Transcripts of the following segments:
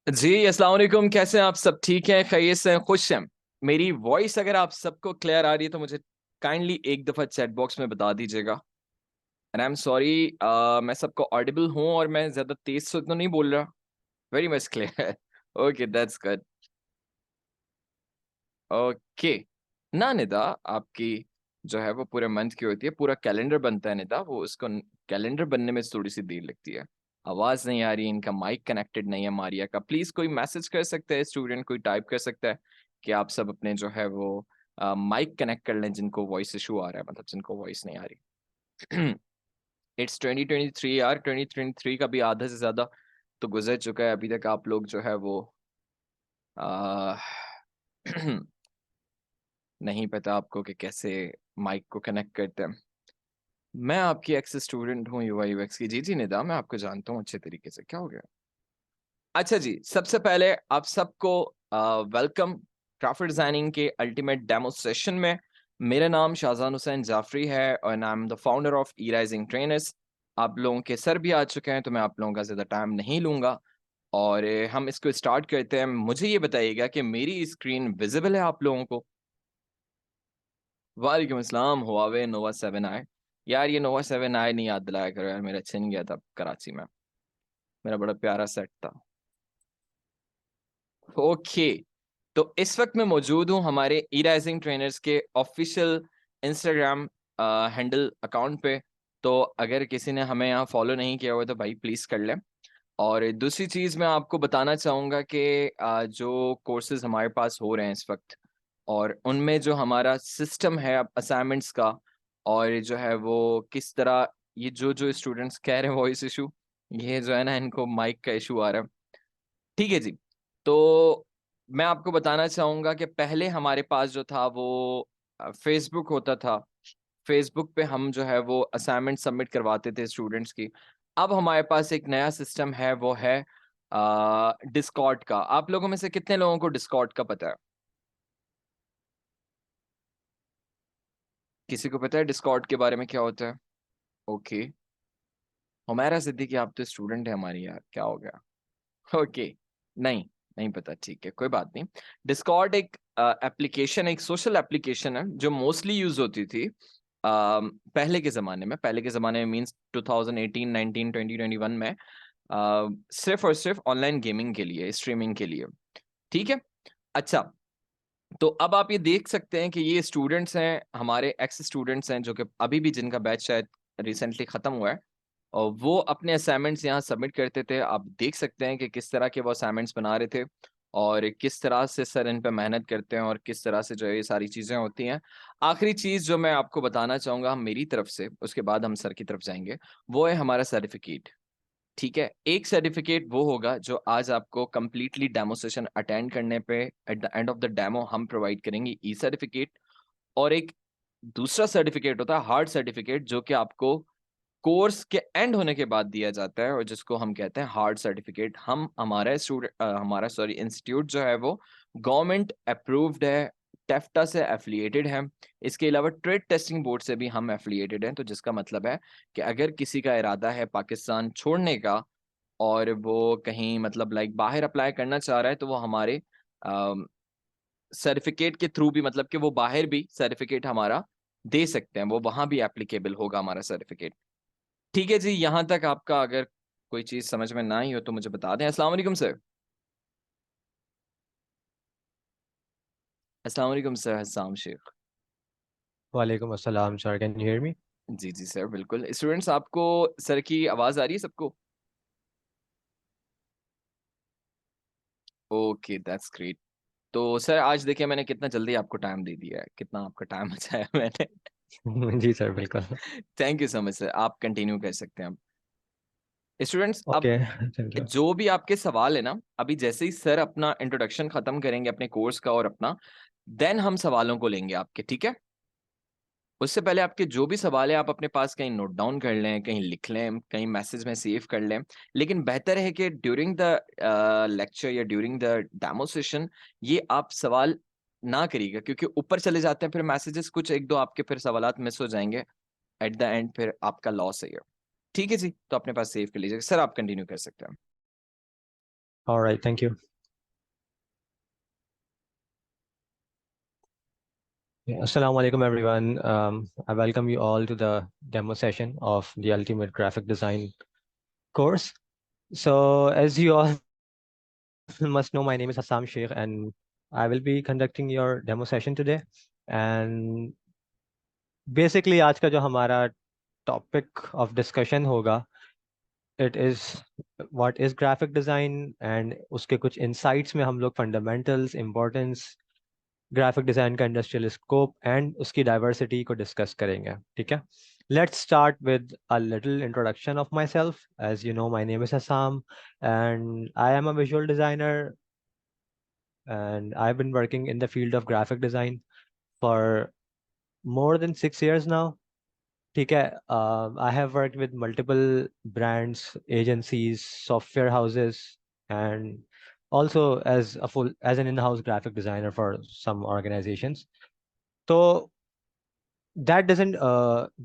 जी अस्सलाम वालेकुम। कैसे हैं आप? सब ठीक हैं, खैरियत से हैं, खुश हैं? मेरी वॉइस अगर आप सबको क्लियर आ रही है तो मुझे काइंडली एक दफ़ा चैट बॉक्स में बता दीजिएगा। एंड आई एम सॉरी, मैं सबको ऑडिबल हूँ और मैं ज़्यादा तेज़ से तो नहीं बोल रहा। Very much clear. Okay, that's good. Okay. ना निदा, आपकी जो है वो पूरे मंथ की होती है, पूरा कैलेंडर बनता है निदा, वो उसको कैलेंडर बनने में थोड़ी सी देर लगती है। आवाज नहीं आ रही, इनका माइक कनेक्टेड नहीं है मारिया का। प्लीज कोई मैसेज कर सकता है, स्टूडेंट कोई टाइप कर सकता है कि आप सब अपने जो है वो माइक कनेक्ट कर लें जिनको वॉइस इशू आ रहा है, मतलब जिनको वॉइस नहीं आ रही। इट्स 2023 यार, 2023 का भी आधा से ज्यादा तो गुजर चुका है। अभी तक आप लोग जो है वो आ, नहीं पता आपको कि कैसे माइक को कनेक्ट करते हैं। मैं आपकी एक्स स्टूडेंट हूँ यूआई यूएक्स की। जी जी निदा, मैं आपको जानता हूँ अच्छे तरीके से। क्या हो गया? अच्छा जी, सबसे पहले आप सबको वेलकम ग्राफिक डिजाइनिंग के अल्टीमेट डेमो सेशन में। मेरा नाम शाहजान हुसैन जाफरी है और I am the founder of E rising trainers. आप लोगों के सर भी आ चुके हैं तो मैं आप लोगों का ज़्यादा टाइम नहीं लूँगा और हम इसको स्टार्ट करते हैं। मुझे ये बताइएगा कि मेरी स्क्रीन विजिबल है आप लोगों को? वालेकुम अस्सलाम। हुआवे नोवा 7i। यार ये नोवा 7i नहीं याद दिलाया करो यार, मेरा छिन गया था कराची में। मेरा बड़ा प्यारा सेट था। ओके, तो इस वक्त मैं मौजूद हूँ हमारे ई राइजिंग ट्रेनर्स के ऑफिशियल इंस्टाग्राम हैंडल अकाउंट पे। तो अगर किसी ने हमें यहाँ फॉलो नहीं किया हुआ तो भाई प्लीज़ कर लें। और दूसरी चीज़ मैं आपको बताना चाहूँगा कि जो कोर्सेज हमारे पास हो रहे हैं इस वक्त, और उनमें जो हमारा सिस्टम है अब असाइनमेंट्स का, और जो है वो किस तरह, ये जो जो स्टूडेंट्स कह रहे हैं वॉइस इशू, ये जो है ना इनको माइक का इशू आ रहा है। ठीक है जी। तो मैं आपको बताना चाहूँगा कि पहले हमारे पास जो था वो फेसबुक होता था। फेसबुक पे हम जो है वो असाइनमेंट सबमिट करवाते थे स्टूडेंट्स की। अब हमारे पास एक नया सिस्टम है, वो है डिस्कॉर्ड का। आप लोगों में से कितने लोगों को डिस्कॉर्ड का पता है? किसी को पता है डिस्कॉर्ड के बारे में क्या होता है? ओके। हुमैरा सिद्दीकी, आप तो स्टूडेंट है हमारी यार, क्या हो गया? ओके। नहीं, नहीं पता, ठीक है, कोई बात नहीं। डिस्कॉर्ड एक एप्लीकेशन, एक सोशल एप्लीकेशन है जो मोस्टली यूज होती थी पहले के ज़माने में। पहले के ज़माने में मींस 2018, 19, 2021 में, सिर्फ और सिर्फ ऑनलाइन गेमिंग के लिए, स्ट्रीमिंग के लिए। ठीक है। अच्छा, तो अब आप ये देख सकते हैं कि ये स्टूडेंट्स हैं, हमारे एक्स स्टूडेंट्स हैं जो कि अभी भी, जिनका बैच शायद रिसेंटली ख़त्म हुआ है, और वो अपने असाइनमेंट्स यहाँ सबमिट करते थे। आप देख सकते हैं कि किस तरह के वो असाइनमेंट्स बना रहे थे और किस तरह से सर इन पे मेहनत करते हैं और किस तरह से जो है ये सारी चीज़ें होती हैं। आखिरी चीज़ जो मैं आपको बताना चाहूँगा हम मेरी तरफ से, उसके बाद हम सर की तरफ जाएंगे, वो है हमारा सर्टिफिकेट। ठीक है, एक सर्टिफिकेट वो होगा जो आज आपको कंप्लीटली डेमो सेशन अटेंड करने पे at the end of the demo हम प्रोवाइड करेंगे, ई सर्टिफिकेट। और एक दूसरा सर्टिफिकेट होता है हार्ड सर्टिफिकेट, जो कि आपको कोर्स के एंड होने के बाद दिया जाता है और जिसको हम कहते हैं हार्ड सर्टिफिकेट। हम हमारा सॉरी इंस्टीट्यूट जो है वो गवर्नमेंट अप्रूव्ड है, टेफ्टा से एफिलिएटेड है। इसके अलावा ट्रेड टेस्टिंग बोर्ड से भी हम एफिलिएटेड हैं, तो जिसका मतलब है कि अगर किसी का इरादा है पाकिस्तान छोड़ने का और वो कहीं मतलब लाइक बाहर अप्लाई करना चाह रहा है, तो वो हमारे सर्टिफिकेट के थ्रू भी, मतलब कि वो बाहर भी सर्टिफिकेट हमारा दे सकते हैं, वो वहां भी एप्लीकेबल होगा हमारा सर्टिफिकेट। ठीक है जी, यहाँ तक आपका अगर कोई चीज समझ में ना आई हो तो मुझे बता दें। अस्सलाम वालेकुम सर। अस्सलाम वालेकुम सर, हस्साम शेख। वालेकुम अस्सलाम sir, can you hear me? जी जी सर, बिल्कुल। स्टूडेंट्स, आपको सर की आवाज आ रही है सबको? Okay, that's great. तो सर आज देखिए मैंने कितना जल्दी आपको टाइम दे दिया है, कितना आपका टाइम बचाया मैंने। जी सर, बिल्कुल। Thank you so much sir, आप कंटिन्यू कर सकते हैं अब। स्टूडेंट्स, अब ओके, थैंक यू। जो भी आपके सवाल है ना, अभी जैसे ही सर अपना इंट्रोडक्शन खत्म करेंगे अपने कोर्स का और अपना, देन हम सवालों को लेंगे आपके, ठीक है? उससे पहले आपके जो भी सवाल है आप अपने पास कहीं नोट डाउन कर लें, कहीं लिख लें, कहीं मैसेज में सेव कर लें। लेकिन बेहतर है कि ड्यूरिंग द लेक्चर या ड्यूरिंग द डेमो सेशन ये आप सवाल ना करिएगा, क्योंकि ऊपर चले जाते हैं फिर मैसेजेस, कुछ एक दो आपके फिर सवालात मिस हो जाएंगे एट द एंड, फिर आपका लॉस है ये। ठीक है जी, तो अपने पास सेव कर लीजिएगा। सर आप कंटिन्यू कर सकते हैं। All right, thank you. Assalamu alaikum everyone. I welcome you all to the demo session of the Ultimate Graphic Design course. So as you all must know, my name is Hassam Sheikh and I will be conducting your demo session today. And basically आज का जो हमारा topic of discussion होगा, it is what is graphic design and उसके कुछ insights में हम लोग fundamentals, importance, ग्राफिक डिज़ाइन का इंडस्ट्रियल स्कोप एंड उसकी डाइवर्सिटी को डिस्कस करेंगे, ठीक है। Let's start with a little introduction of my self. As you know, my name is Hasam and I am a visual designer and I've been working in the field of graphic design for more than 6 years now. ठीक है, I have worked with multiple brands, agencies, software houses, and also as an in-house graphic designer for some organizations. So that doesn't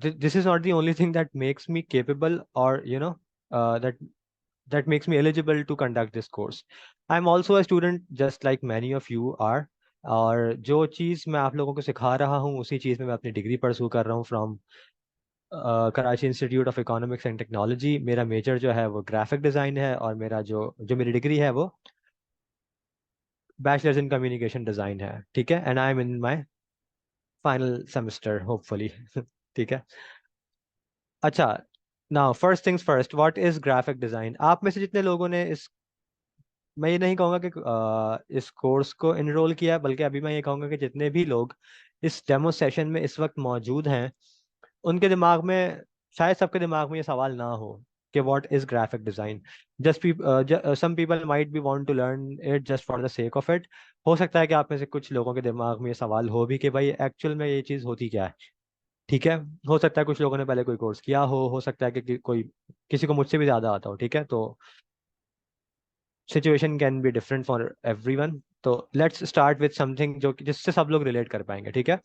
this is not the only thing that makes me capable or that makes me eligible to conduct this course. I'm also a student just like many of you are. और जो चीज़ मैं आप लोगों को सिखा रहा हूँ उसी चीज़ में मैं अपनी डिग्री परसू कर रहा हूँ from Karachi institute of economics and technology. मेरा मेजर जो है वो ग्राफिक डिज़ाइन है और मेरा जो जो मेरी डिग्री है वो बैचलर्स इन कम्युनिकेशन डिज़ाइन है, ठीक है। And I M in my final semester hopefully ठीक है। अच्छा, now first things first, what is graphic design. आप में से जितने लोगों ने मैं ये नहीं कहूँगा कि इस कोर्स को इनरोल किया है, बल्कि अभी मैं ये कहूँगा कि जितने भी लोग इस डेमो सेशन में इस वक्त मौजूद हैं उनके दिमाग में, शायद सबके दिमाग में ये सवाल ना हो कि what is graphic design. Just some people might be want to learn it just for the sake of it. हो सकता है कि आप में से कुछ लोगों के दिमाग में ये सवाल हो भी कि भाई एक्चुअल में ये चीज़ होती क्या है, ठीक है। हो सकता है कुछ लोगों ने पहले कोई कोर्स किया हो सकता है कि कोई किसी को मुझसे भी ज़्यादा आता हो, ठीक है। तो situation can be different for everyone. तो लेट्स स्टार्ट विद समथिंग जो जिससे सब लोग रिलेट कर पाएंगे, ठीक है।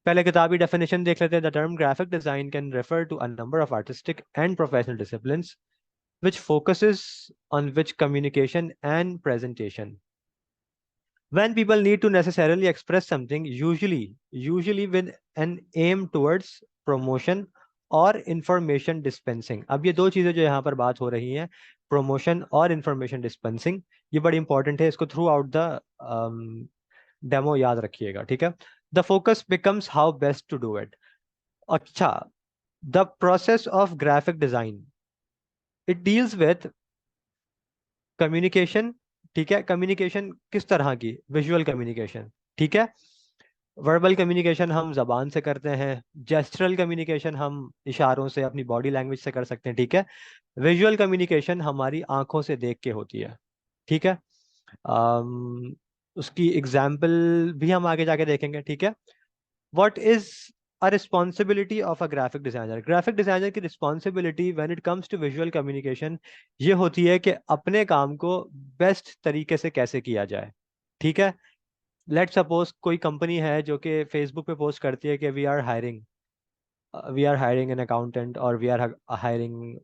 पहले किताबी डेफिनेशन देख लेते हैं। The term graphic design can refer to a number of artistic and professional disciplines which focuses on which communication and presentation. When people need to necessarily express something, usually with an aim towards promotion और information dispensing. अब ये दो चीज़ें जो यहाँ पर बात हो रही हैं, प्रमोशन और इंफॉर्मेशन डिस्पेंसिंग, ये बड़ी इंपॉर्टेंट है, इसको थ्रू आउट द डेमो याद रखिएगा, ठीक है। The focus becomes how best to do it. अच्छा, the process of graphic design, it deals with communication, ठीक है। कम्युनिकेशन किस तरह की? विजुअल कम्युनिकेशन, ठीक है। वर्बल कम्युनिकेशन हम जबान से करते हैं, जेस्चरल कम्युनिकेशन हम इशारों से अपनी बॉडी लैंग्वेज से कर सकते हैं, ठीक है। विजुअल कम्युनिकेशन हमारी आंखों से देख के होती है, ठीक है। उसकी एग्जाम्पल भी हम आगे जाके देखेंगे, ठीक है। what is a responsibility of a graphic designer? Graphic designer की responsibility when it comes to visual communication ये होती है कि अपने काम को बेस्ट तरीके से कैसे किया जाए, ठीक है। लेट सपोज कोई कंपनी है जो कि फेसबुक पे पोस्ट करती है कि we are hiring an accountant और we are hiring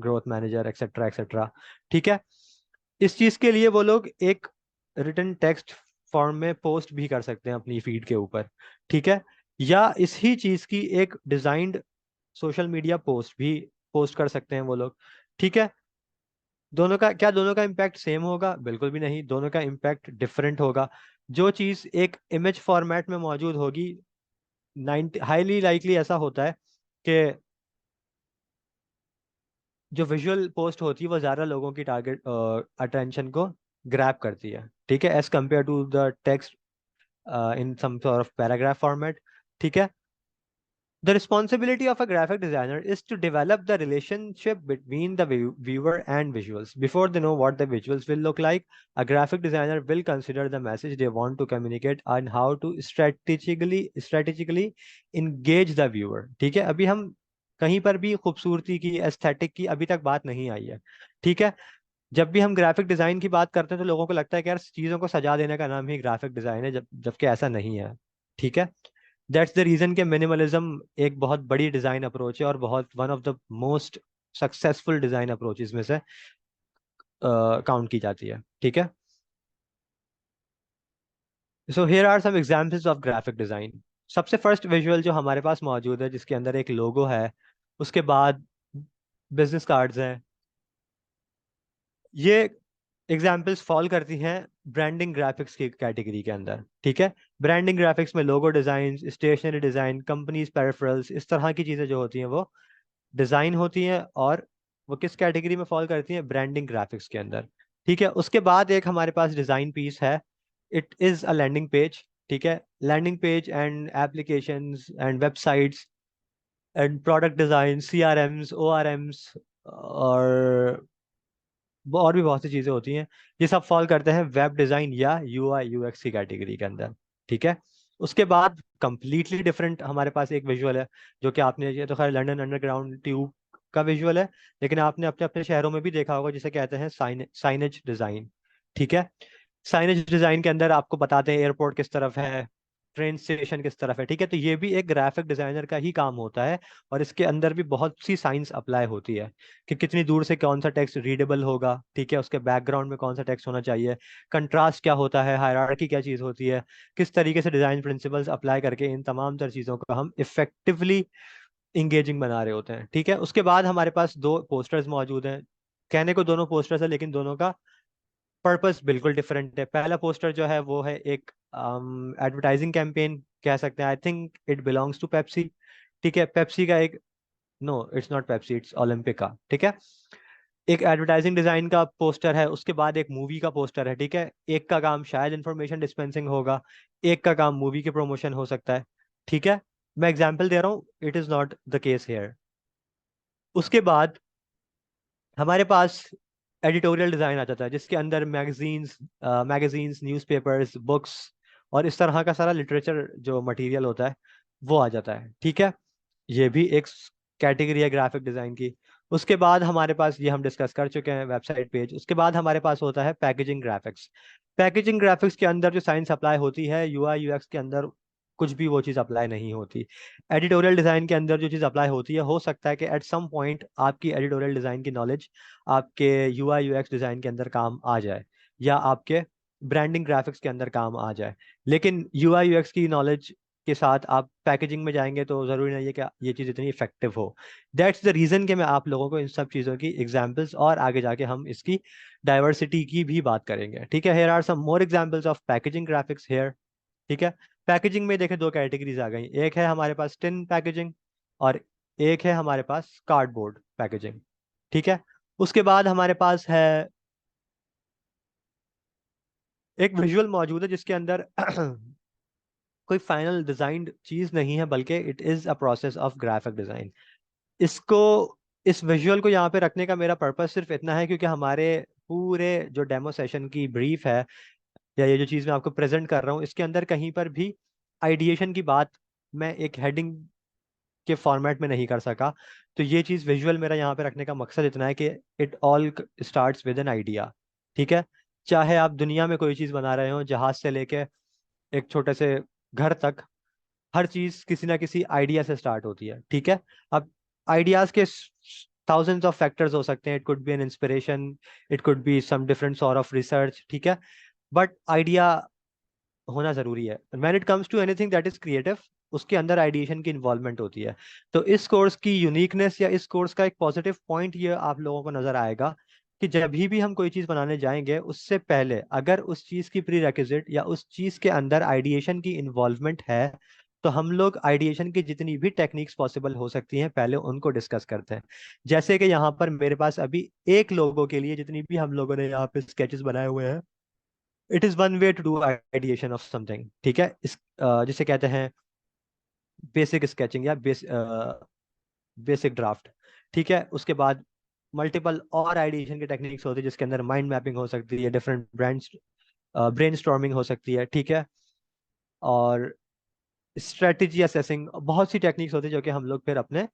growth manager etcetera etcetera, ठीक है। इस चीज के लिए वो लोग एक रिटन टेक्स्ट फॉर्म में पोस्ट भी कर सकते हैं अपनी फीड के ऊपर, ठीक है। या इसी चीज की एक डिजाइंड सोशल मीडिया पोस्ट भी पोस्ट कर सकते हैं वो लोग, ठीक है। दोनों का इम्पैक्ट सेम होगा? बिल्कुल भी नहीं, दोनों का इम्पैक्ट डिफरेंट होगा। जो चीज एक इमेज फॉर्मेट में मौजूद होगी, 90 हाईली लाइकली ऐसा होता है कि जो विजुअल पोस्ट होती है वो ज़्यादा लोगों की टारगेट अटेंशन को ग्रैब करती है, ठीक है, as compare to the text in some sort of paragraph format, ठीक है। The responsibility of a graphic designer is to develop the relationship between the viewer and visuals. Before they know what the visuals will look like, a graphic designer will consider the message they want to communicate and how to strategically engage the viewer. ठीक है, अभी हम कहीं पर भी खूबसूरती की, aesthetic की अभी तक बात नहीं आई है, ठीक है। जब भी हम ग्राफिक डिजाइन की बात करते हैं तो लोगों को लगता है कि यार चीजों को सजा देने का नाम ही ग्राफिक डिजाइन है, जबकि ऐसा नहीं है, ठीक है। दैट्स द रीजन कि मिनिमलिज्म एक बहुत बड़ी डिजाइन अप्रोच है और बहुत one of the most successful design approaches में से काउंट की जाती है। ठीक है, so here are some examples of graphic design. सबसे फर्स्ट विजुअल जो हमारे पास मौजूद है, जिसके अंदर एक लोगो है, उसके बाद बिजनेस कार्ड्स हैं, ये एग्जाम्पल्स फॉल करती हैं ब्रांडिंग ग्राफिक्स की कैटेगरी के अंदर। ठीक है, ब्रांडिंग ग्राफिक्स में logo design, stationery design, companies peripherals, इस तरह की चीजें जो होती हैं वो डिजाइन होती हैं, और वो किस कैटेगरी में फॉल करती हैं? ब्रांडिंग ग्राफिक्स के अंदर। ठीक है, उसके बाद एक हमारे पास डिजाइन पीस है, it is a landing page. ठीक है, landing page and applications and websites and product design, CRMs, ORMs, और भी बहुत सी चीजें होती हैं, ये सब फॉल करते हैं वेब डिजाइन या UI UX की कैटेगरी के अंदर। ठीक है, उसके बाद कंप्लीटली डिफरेंट हमारे पास एक विजुअल है, जो कि आपने, ये तो खैर लंदन अंडरग्राउंड ट्यूब का विजुअल है, लेकिन आपने अपने अपने शहरों में भी देखा होगा, जिसे कहते हैं साइनेज डिजाइन। ठीक है, साइनेज डिजाइन के अंदर आपको बताते हैं एयरपोर्ट किस तरफ है, ट्रेन स्टेशन किस तरफ है। ठीक है, तो ये भी एक ग्राफिक डिजाइनर का ही काम होता है, और इसके अंदर भी बहुत सी साइंस अप्लाई होती है कि कितनी दूर से कौन सा टेक्स्ट रीडेबल होगा। ठीक है, उसके बैकग्राउंड में कौन सा टेक्स्ट होना चाहिए, कंट्रास्ट क्या होता है, हायरार्की क्या चीज़ होती है, किस तरीके से डिजाइन प्रिंसिपल्स अप्लाई करके इन तमाम तर चीज़ों को हम इफेक्टिवली इंगेजिंग बना रहे होते हैं। ठीक है, उसके बाद हमारे पास दो पोस्टर्स मौजूद हैं, कहने को दोनों पोस्टर्स है, लेकिन दोनों का पर्पस बिल्कुल डिफरेंट है। पहला पोस्टर जो है वो है एक एडवर्टाइजिंग कैंपेन कह सकते हैं, I think it belongs to Pepsi. ठीक है, पेप्सी का एक, no it's not Pepsi, it's Olympic का। ठीक है, एक एडवर्टाइजिंग डिजाइन का पोस्टर है, उसके बाद एक मूवी का पोस्टर है। ठीक है, एक का काम शायद इंफॉर्मेशन डिस्पेंसिंग होगा, एक का काम मूवी के प्रमोशन हो सकता है। ठीक है, मैं एग्जांपल दे रहा हूँ, it is not the case hair. उसके बाद हमारे पास एडिटोरियल डिजाइन आ जाता है, जिसके अंदर मैगजीन्स, न्यूज़पेपर्स, बुक्स और इस तरह का सारा लिटरेचर जो मटेरियल होता है वो आ जाता है। ठीक है, ये भी एक कैटेगरी है ग्राफिक डिजाइन की। उसके बाद हमारे पास, ये हम डिस्कस कर चुके हैं, वेबसाइट पेज। उसके बाद हमारे पास होता है पैकेजिंग ग्राफिक्स। पैकेजिंग ग्राफिक्स के अंदर जो साइंस अप्लाई होती है, UI UX के अंदर कुछ भी वो चीज़ अप्लाई नहीं होती। एडिटोरियल डिज़ाइन के अंदर जो चीज़ अप्लाई होती है, हो सकता है कि एट सम पॉइंट आपकी एडिटोरियल डिज़ाइन की नॉलेज आपके UI UX डिज़ाइन के अंदर काम आ जाए, या आपके ब्रांडिंग ग्राफिक्स के अंदर काम आ जाए। लेकिन UI UX की नॉलेज के साथ आप पैकेजिंग में जाएंगे तो ज़रूरी नहीं है कि ये चीज़ इतनी इफेक्टिव हो। दैट्स द रीज़न कि मैं आप लोगों को इन सब चीज़ों की एग्जाम्पल्स, और आगे जाके हम इसकी डाइवर्सिटी की भी बात करेंगे। ठीक है, here are some more examples of packaging graphics here. ठीक है, पैकेजिंग में देखें दो कैटेगरीज आ गई, एक है हमारे पास टिन पैकेजिंग, और एक है हमारे पास कार्डबोर्ड पैकेजिंग। ठीक है, उसके बाद हमारे पास है एक विजुअल मौजूद है, जिसके अंदर कोई फाइनल डिजाइन्ड चीज नहीं है, बल्कि it is a process of graphic design. इसको, इस विजुअल को यहाँ पे रखने का मेरा पर्पस सिर्फ इतना है, क्योंकि हमारे पूरे जो डेमो सेशन की ब्रीफ है, या ये जो चीज़ मैं आपको प्रेजेंट कर रहा हूँ, इसके अंदर कहीं पर भी आइडिएशन की बात मैं एक हेडिंग के फॉर्मेट में नहीं कर सका। तो ये चीज़ विजुअल मेरा यहाँ पे रखने का मकसद इतना है कि it all starts with an idea. ठीक है, चाहे आप दुनिया में कोई चीज़ बना रहे हो, जहाज से लेके एक छोटे से घर तक, हर चीज़ किसी ना किसी आइडिया से स्टार्ट होती है। ठीक है, अब आइडियाज के thousands ऑफ फैक्टर्स हो सकते हैं, it could be an inspiration, it could be some different sort of research. ठीक है, बट आइडिया होना जरूरी है। When it comes to anything that is creative, उसके अंदर आइडिएशन की इन्वॉल्वमेंट होती है। तो इस कोर्स की यूनिकनेस, या इस कोर्स का एक पॉजिटिव पॉइंट ये आप लोगों को नजर आएगा कि जब भी हम कोई चीज बनाने जाएंगे, उससे पहले अगर उस चीज की प्री रेक्विजिट या उस चीज के अंदर आइडिएशन की इन्वॉल्वमेंट है, तो हम लोग आइडिएशन की जितनी भी टेक्निक्स पॉसिबल हो सकती हैं, पहले उनको डिस्कस करते हैं। जैसे कि यहाँ पर मेरे पास अभी एक लोगों के लिए जितनी भी हम लोगों ने यहाँ पे स्केचेस बनाए हुए हैं, it is one way to do ideation of something. ठीक है, जिसे कहते हैं बेसिक स्केचिंग या बेसिक ड्राफ्ट। ठीक है, उसके बाद मल्टीपल और आइडिएशन की टेक्निक्स होती है, जिसके अंदर माइंड मैपिंग हो सकती है, डिफरेंट ब्रांड्स, ब्रेन स्टॉर्मिंग हो सकती है। ठीक है, और स्ट्रेटेजी असेसिंग, बहुत सी टेक्निक्स होती है, जो कि हम लोग फिर अपने,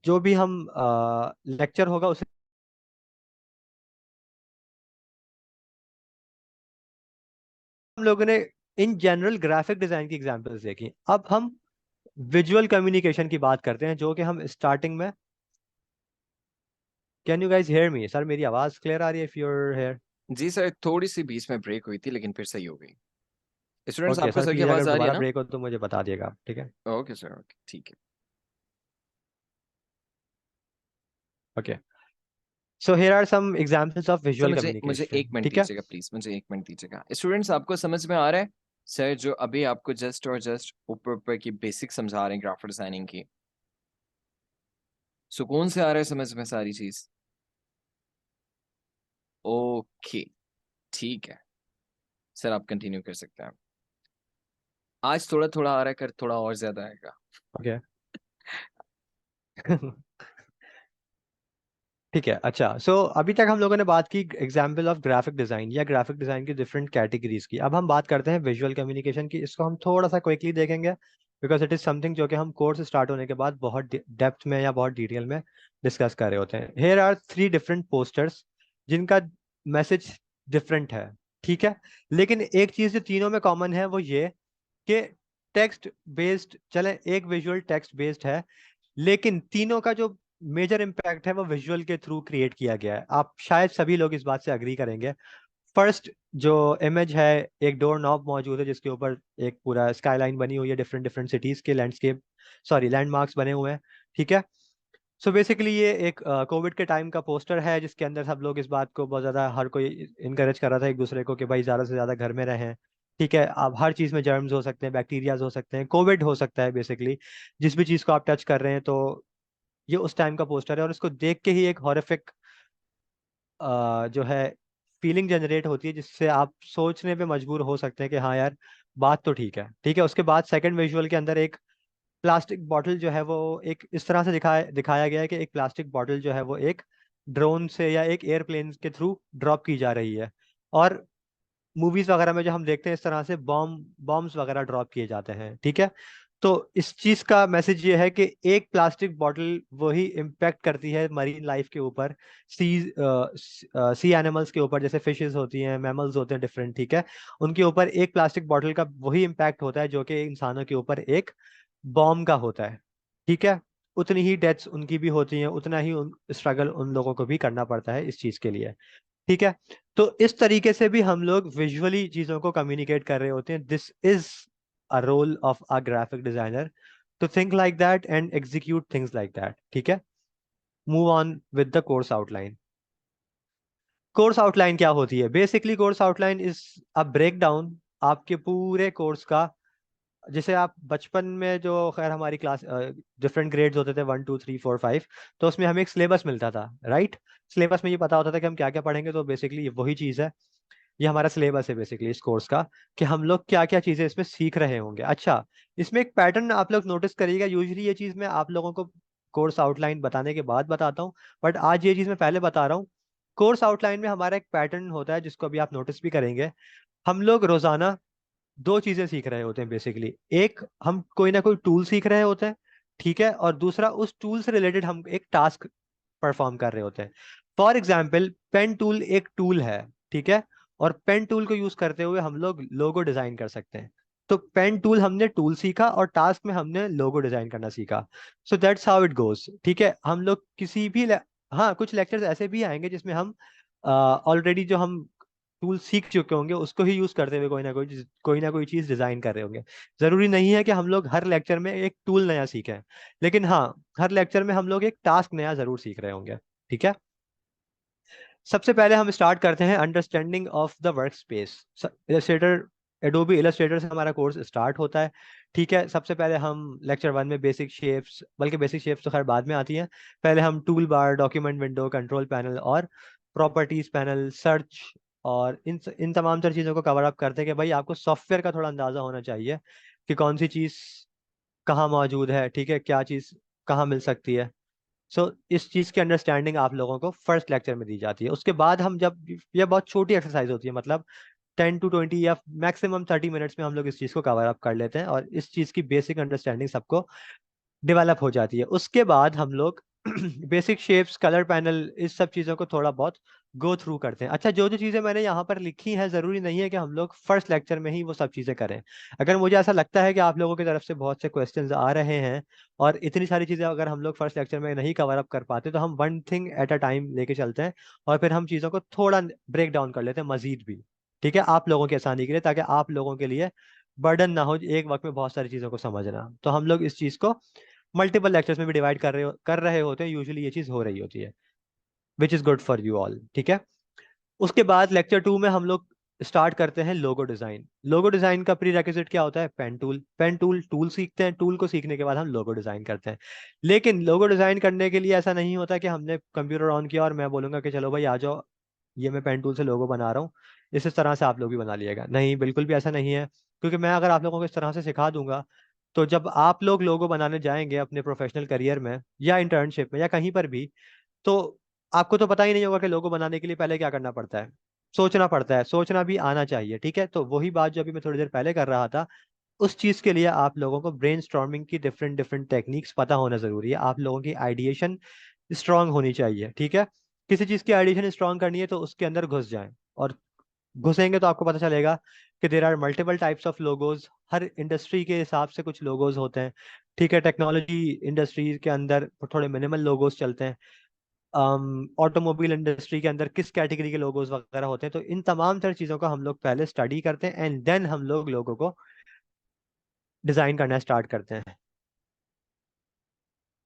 जो भी हम लेक्चर होगा उसे, हम लोगों ने इन जनरल ग्राफिक डिजाइन की एग्जांपल्स देखी। अब हम विजुअल कम्युनिकेशन की बात करते हैं, जो कि हम स्टार्टिंग में can you guys hear me? Sir मेरी आवाज क्लियर आ रही है? If you're hair. जी सर, थोड़ी सी बीच में ब्रेक हुई थी लेकिन फिर सही हो गई। स्टूडेंट्स, ओके आपको सर, सर की प्लीज अगर आवाज आ रही है दोबारा ना? ब्रेक हो तो मुझे बता दिएगा आप, ठीक है? ओके सर, ओके, ठीक है। Okay, so here are some examples of sir visual मुझे मुझे एक कम्युनिकेशन, मिनट ठीक है? दीजिएगा प्लीज, मुझे एक मिनट दीजिएगा। स्टूडेंट्स, आपको समझ में आ रहा है सर जो अभी आपको जस्ट और जस्ट ऊपर ऊपर की बेसिक समझा रहे हैं ग्राफिक डिजाइनिंग की? सुकून से आ रहा है समझ में सारी चीज? ओके, ठीक है सर, आप कंटिन्यू कर सकते हैं। आज थोड़ा थोड़ा आ रहा है, कर थोड़ा और ज्यादा आएगा। ओके। ठीक है, अच्छा, सो अभी तक हम लोगों ने बात की एग्जाम्पल ऑफ ग्राफिक डिजाइन या ग्राफिक डिजाइन की डिफरेंट कैटेगरीज की। अब हम बात करते हैं विजुअल कम्युनिकेशन की। इसको हम थोड़ा सा क्विकली देखेंगे बिकॉज इट इज समथिंग जो कि हम कोर्स स्टार्ट होने के बाद बहुत डेप्थ में या बहुत डिटेल में डिस्कस कर रहे होते हैं। हेयर आर 3 डिफरेंट पोस्टर्स जिनका मैसेज डिफरेंट है, ठीक है? लेकिन एक चीज जो तीनों में कॉमन है वो ये कि टेक्स्ट बेस्ड, चले एक विजुअल टेक्स्ट बेस्ड है, लेकिन तीनों का जो मेजर इम्पैक्ट है वो विजुअल के थ्रू क्रिएट किया गया है। आप शायद सभी लोग इस बात से अग्री करेंगे। फर्स्ट जो इमेज है, एक डोर नॉब मौजूद है जिसके ऊपर एक पूरा स्काईलाइन बनी हुई है, डिफरेंट डिफरेंट सिटीज के लैंडस्केप, सॉरी लैंडमार्क्स बने हुए हैं, ठीक है? सो बेसिकली ये एक कोविड के टाइम का पोस्टर है जिसके अंदर सब लोग इस बात को बहुत ज़्यादा, हर कोई इनकरेज कर रहा था एक दूसरे को कि भाई ज़्यादा से ज़्यादा घर में रहें, ठीक है? अब हर चीज़ में जर्म्स हो सकते हैं, बैक्टीरियाज हो सकते हैं, कोविड हो सकता है, बेसिकली जिस भी चीज़ को आप टच कर रहे हैं। तो ये उस टाइम का पोस्टर है और इसको देख के ही एक हॉरिफिक जो है फीलिंग जनरेट होती है जिससे आप सोचने पे मजबूर हो सकते हैं कि हाँ यार, बात तो ठीक है, ठीक है? उसके बाद सेकंड विजुअल के अंदर एक प्लास्टिक बॉटल जो है वो एक इस तरह से दिखाया गया है कि एक प्लास्टिक बॉटल जो है वो एक ड्रोन से या एक एयरप्लेन के थ्रू ड्रॉप की जा रही है। और मूवीज वगैरह में जो हम देखते हैं इस तरह से बॉम्ब्स वगैरह ड्रॉप किए जाते हैं, ठीक है? तो इस चीज का मैसेज ये है कि एक प्लास्टिक बॉटल वही इम्पेक्ट करती है मरीन लाइफ के ऊपर, सी सी एनिमल्स के ऊपर, जैसे फिशेस होती हैं, मैमल्स होते हैं डिफरेंट, ठीक है? उनके ऊपर एक प्लास्टिक बॉटल का वही इम्पैक्ट होता है जो कि इंसानों के ऊपर एक बॉम्ब का होता है, ठीक है? उतनी ही डेथ्स उनकी भी होती हैं, उतना ही स्ट्रगल उन लोगों को भी करना पड़ता है इस चीज के लिए, ठीक है? तो इस तरीके से भी हम लोग विजुअली चीजों को कम्युनिकेट कर रहे होते हैं। This is a role of a graphic designer, to think like that and execute things like that, ठीक है? Move on with the course outline. Course outline क्या होती है? Basically course outline is a break down आपके पूरे course का। जैसे आप बचपन में, जो खैर हमारी क्लास डिफरेंट ग्रेड्स होते थे, 1 2 3 4 5, तो उसमें हमें एक सिलेबस मिलता था, राइट? सिलेबस में ये पता होता था कि हम क्या क्या पढ़ेंगे। तो बेसिकली ये वही चीज़ है, ये हमारा सिलेबस है बेसिकली इस कोर्स का, कि हम लोग क्या क्या चीज़ें इसमें सीख रहे होंगे। अच्छा, इसमें एक पैटर्न आप लोग नोटिस करिएगा। यूजली ये चीज़ मैं आप लोगों को कोर्स आउटलाइन बताने के बाद बताता हूँ, बट आज ये चीज़ मैं पहले बता रहा हूँ। कोर्स आउटलाइन में हमारा एक पैटर्न होता है जिसको अभी आप नोटिस भी करेंगे। हम लोग रोजाना दो चीजें सीख रहे होते हैं बेसिकली। एक, हम कोई ना कोई टूल सीख रहे होते हैं, ठीक है? और दूसरा, उस टूल से रिलेटेड हम एक टास्क परफॉर्म कर रहे होते हैं। फॉर एग्जाम्पल, पेन टूल एक टूल है, ठीक है? और पेन टूल को यूज करते हुए हम लोग लोगो डिजाइन कर सकते हैं। तो पेन टूल हमने टूल सीखा और टास्क में हमने लोगो डिजाइन करना सीखा। So that's how it goes, ठीक है? हम लोग किसी भी हाँ, कुछ लेक्चर्स ऐसे भी आएंगे जिसमें हम ऑलरेडी जो हम टूल सीख चुके होंगे उसको ही यूज करते हुए कोई ना कोई चीज डिजाइन कर रहे होंगे। जरूरी नहीं है कि हम लोग हर लेक्चर में एक टूल नया सीखें, लेकिन हाँ, हर लेक्चर में हम लोग एक टास्क नया जरूर सीख रहे होंगे, ठीक है? सबसे पहले हम स्टार्ट करते हैं understanding of the work space. Illustrator, Adobe Illustrator से हमारा कोर्स स्टार्ट होता है, ठीक है? सबसे पहले हम लेक्चर 1 में बेसिक शेप्स, बल्कि बेसिक शेप्स तो खैर बाद में आती हैं। पहले हम tool bar, document window, control panel और प्रॉपर्टीज पैनल, सर्च और इन तमाम तर चीज़ों को कवर अप करते हैं कि भाई आपको सॉफ्टवेयर का थोड़ा अंदाजा होना चाहिए कि कौन सी चीज़ कहाँ मौजूद है, ठीक है? क्या चीज़ कहाँ मिल सकती है। सो इस चीज की अंडरस्टैंडिंग आप लोगों को फर्स्ट लेक्चर में दी जाती है। उसके बाद हम जब, यह बहुत छोटी एक्सरसाइज होती है, मतलब 10 to 20 या मैक्सिमम 30 मिनट्स में हम लोग इस चीज को कवर अप कर लेते हैं और इस चीज की बेसिक अंडरस्टैंडिंग सबको डेवलप हो जाती है। उसके बाद हम लोग बेसिक शेप्स, कलर पैनल, इस सब चीज़ों को थोड़ा बहुत गो थ्रू करते हैं। अच्छा, जो जो चीज़ें मैंने यहाँ पर लिखी हैं, ज़रूरी नहीं है कि हम लोग फर्स्ट लेक्चर में ही वो सब चीज़ें करें। अगर मुझे ऐसा लगता है कि आप लोगों की तरफ से बहुत से क्वेश्चंस आ रहे हैं और इतनी सारी चीज़ें अगर हम लोग फर्स्ट लेक्चर में नहीं कवर अप कर पाते, तो हम one thing at a time लेके चलते हैं और फिर हम चीज़ों को थोड़ा ब्रेक डाउन कर लेते हैं मजीद भी। ठीक है, आप लोगों की आसानी के लिए, ताकि आप लोगों के लिए बर्डन ना हो एक वक्त में बहुत सारी चीज़ों को समझना। तो हम लोग इस चीज़ को मल्टीपल लेक्चर्स में भी डिवाइड कर रहे होते हैं। यूजुअली ये चीज़ हो रही होती है, which is good for you all. ठीक है, उसके बाद लेक्चर 2 में हम लोग स्टार्ट करते हैं लोगो डिजाइन। लोगो डिजाइन का प्री रेक्विजिट क्या होता है? Pen tool. Pen tool tool सीखते हैं, टूल को सीखने के बाद हम लोगो डिजाइन करते हैं। लेकिन लोगो डिजाइन करने के लिए ऐसा नहीं होता कि हमने कंप्यूटर ऑन किया और मैं बोलूंगा कि चलो भाई आ जाओ, ये मैं पेन टूल से लोगो बना रहा हूँ, इस तरह से आप लोग भी बना लिएगा। नहीं, बिल्कुल भी ऐसा नहीं है। क्योंकि मैं अगर आप लोगों को इस तरह से सिखा दूंगा, तो जब आप लोग लोगो बनाने जाएंगे अपने प्रोफेशनल करियर में या इंटर्नशिप में या कहीं पर भी, तो आपको तो पता ही नहीं होगा कि लोगो बनाने के लिए पहले क्या करना पड़ता है। सोचना पड़ता है, सोचना भी आना चाहिए। ठीक है, तो वही बात जो अभी मैं थोड़ी देर पहले कर रहा था, उस चीज के लिए आप लोगों को ब्रेनस्टॉर्मिंग की डिफरेंट डिफरेंट टेक्निक्स पता होना जरूरी है। आप लोगों की आइडिएशन स्ट्रांग होनी चाहिए। ठीक है, किसी चीज की आइडिएशन स्ट्रांग करनी है तो उसके अंदर घुस जाएं, और घुसेंगे तो आपको पता चलेगा कि there are multiple types of logos. हर इंडस्ट्री के हिसाब से कुछ लोगोज होते हैं। ठीक है, टेक्नोलॉजी इंडस्ट्री के अंदर थोड़े मिनिमल लोगोज चलते हैं। ऑटोमोबाइल इंडस्ट्री के अंदर किस कैटेगरी के लोगोस वगैरह होते हैं। तो इन तमाम तरह चीज़ों का हम लोग पहले स्टडी करते हैं एंड देन हम लोग लोगों को डिज़ाइन करना स्टार्ट करते हैं।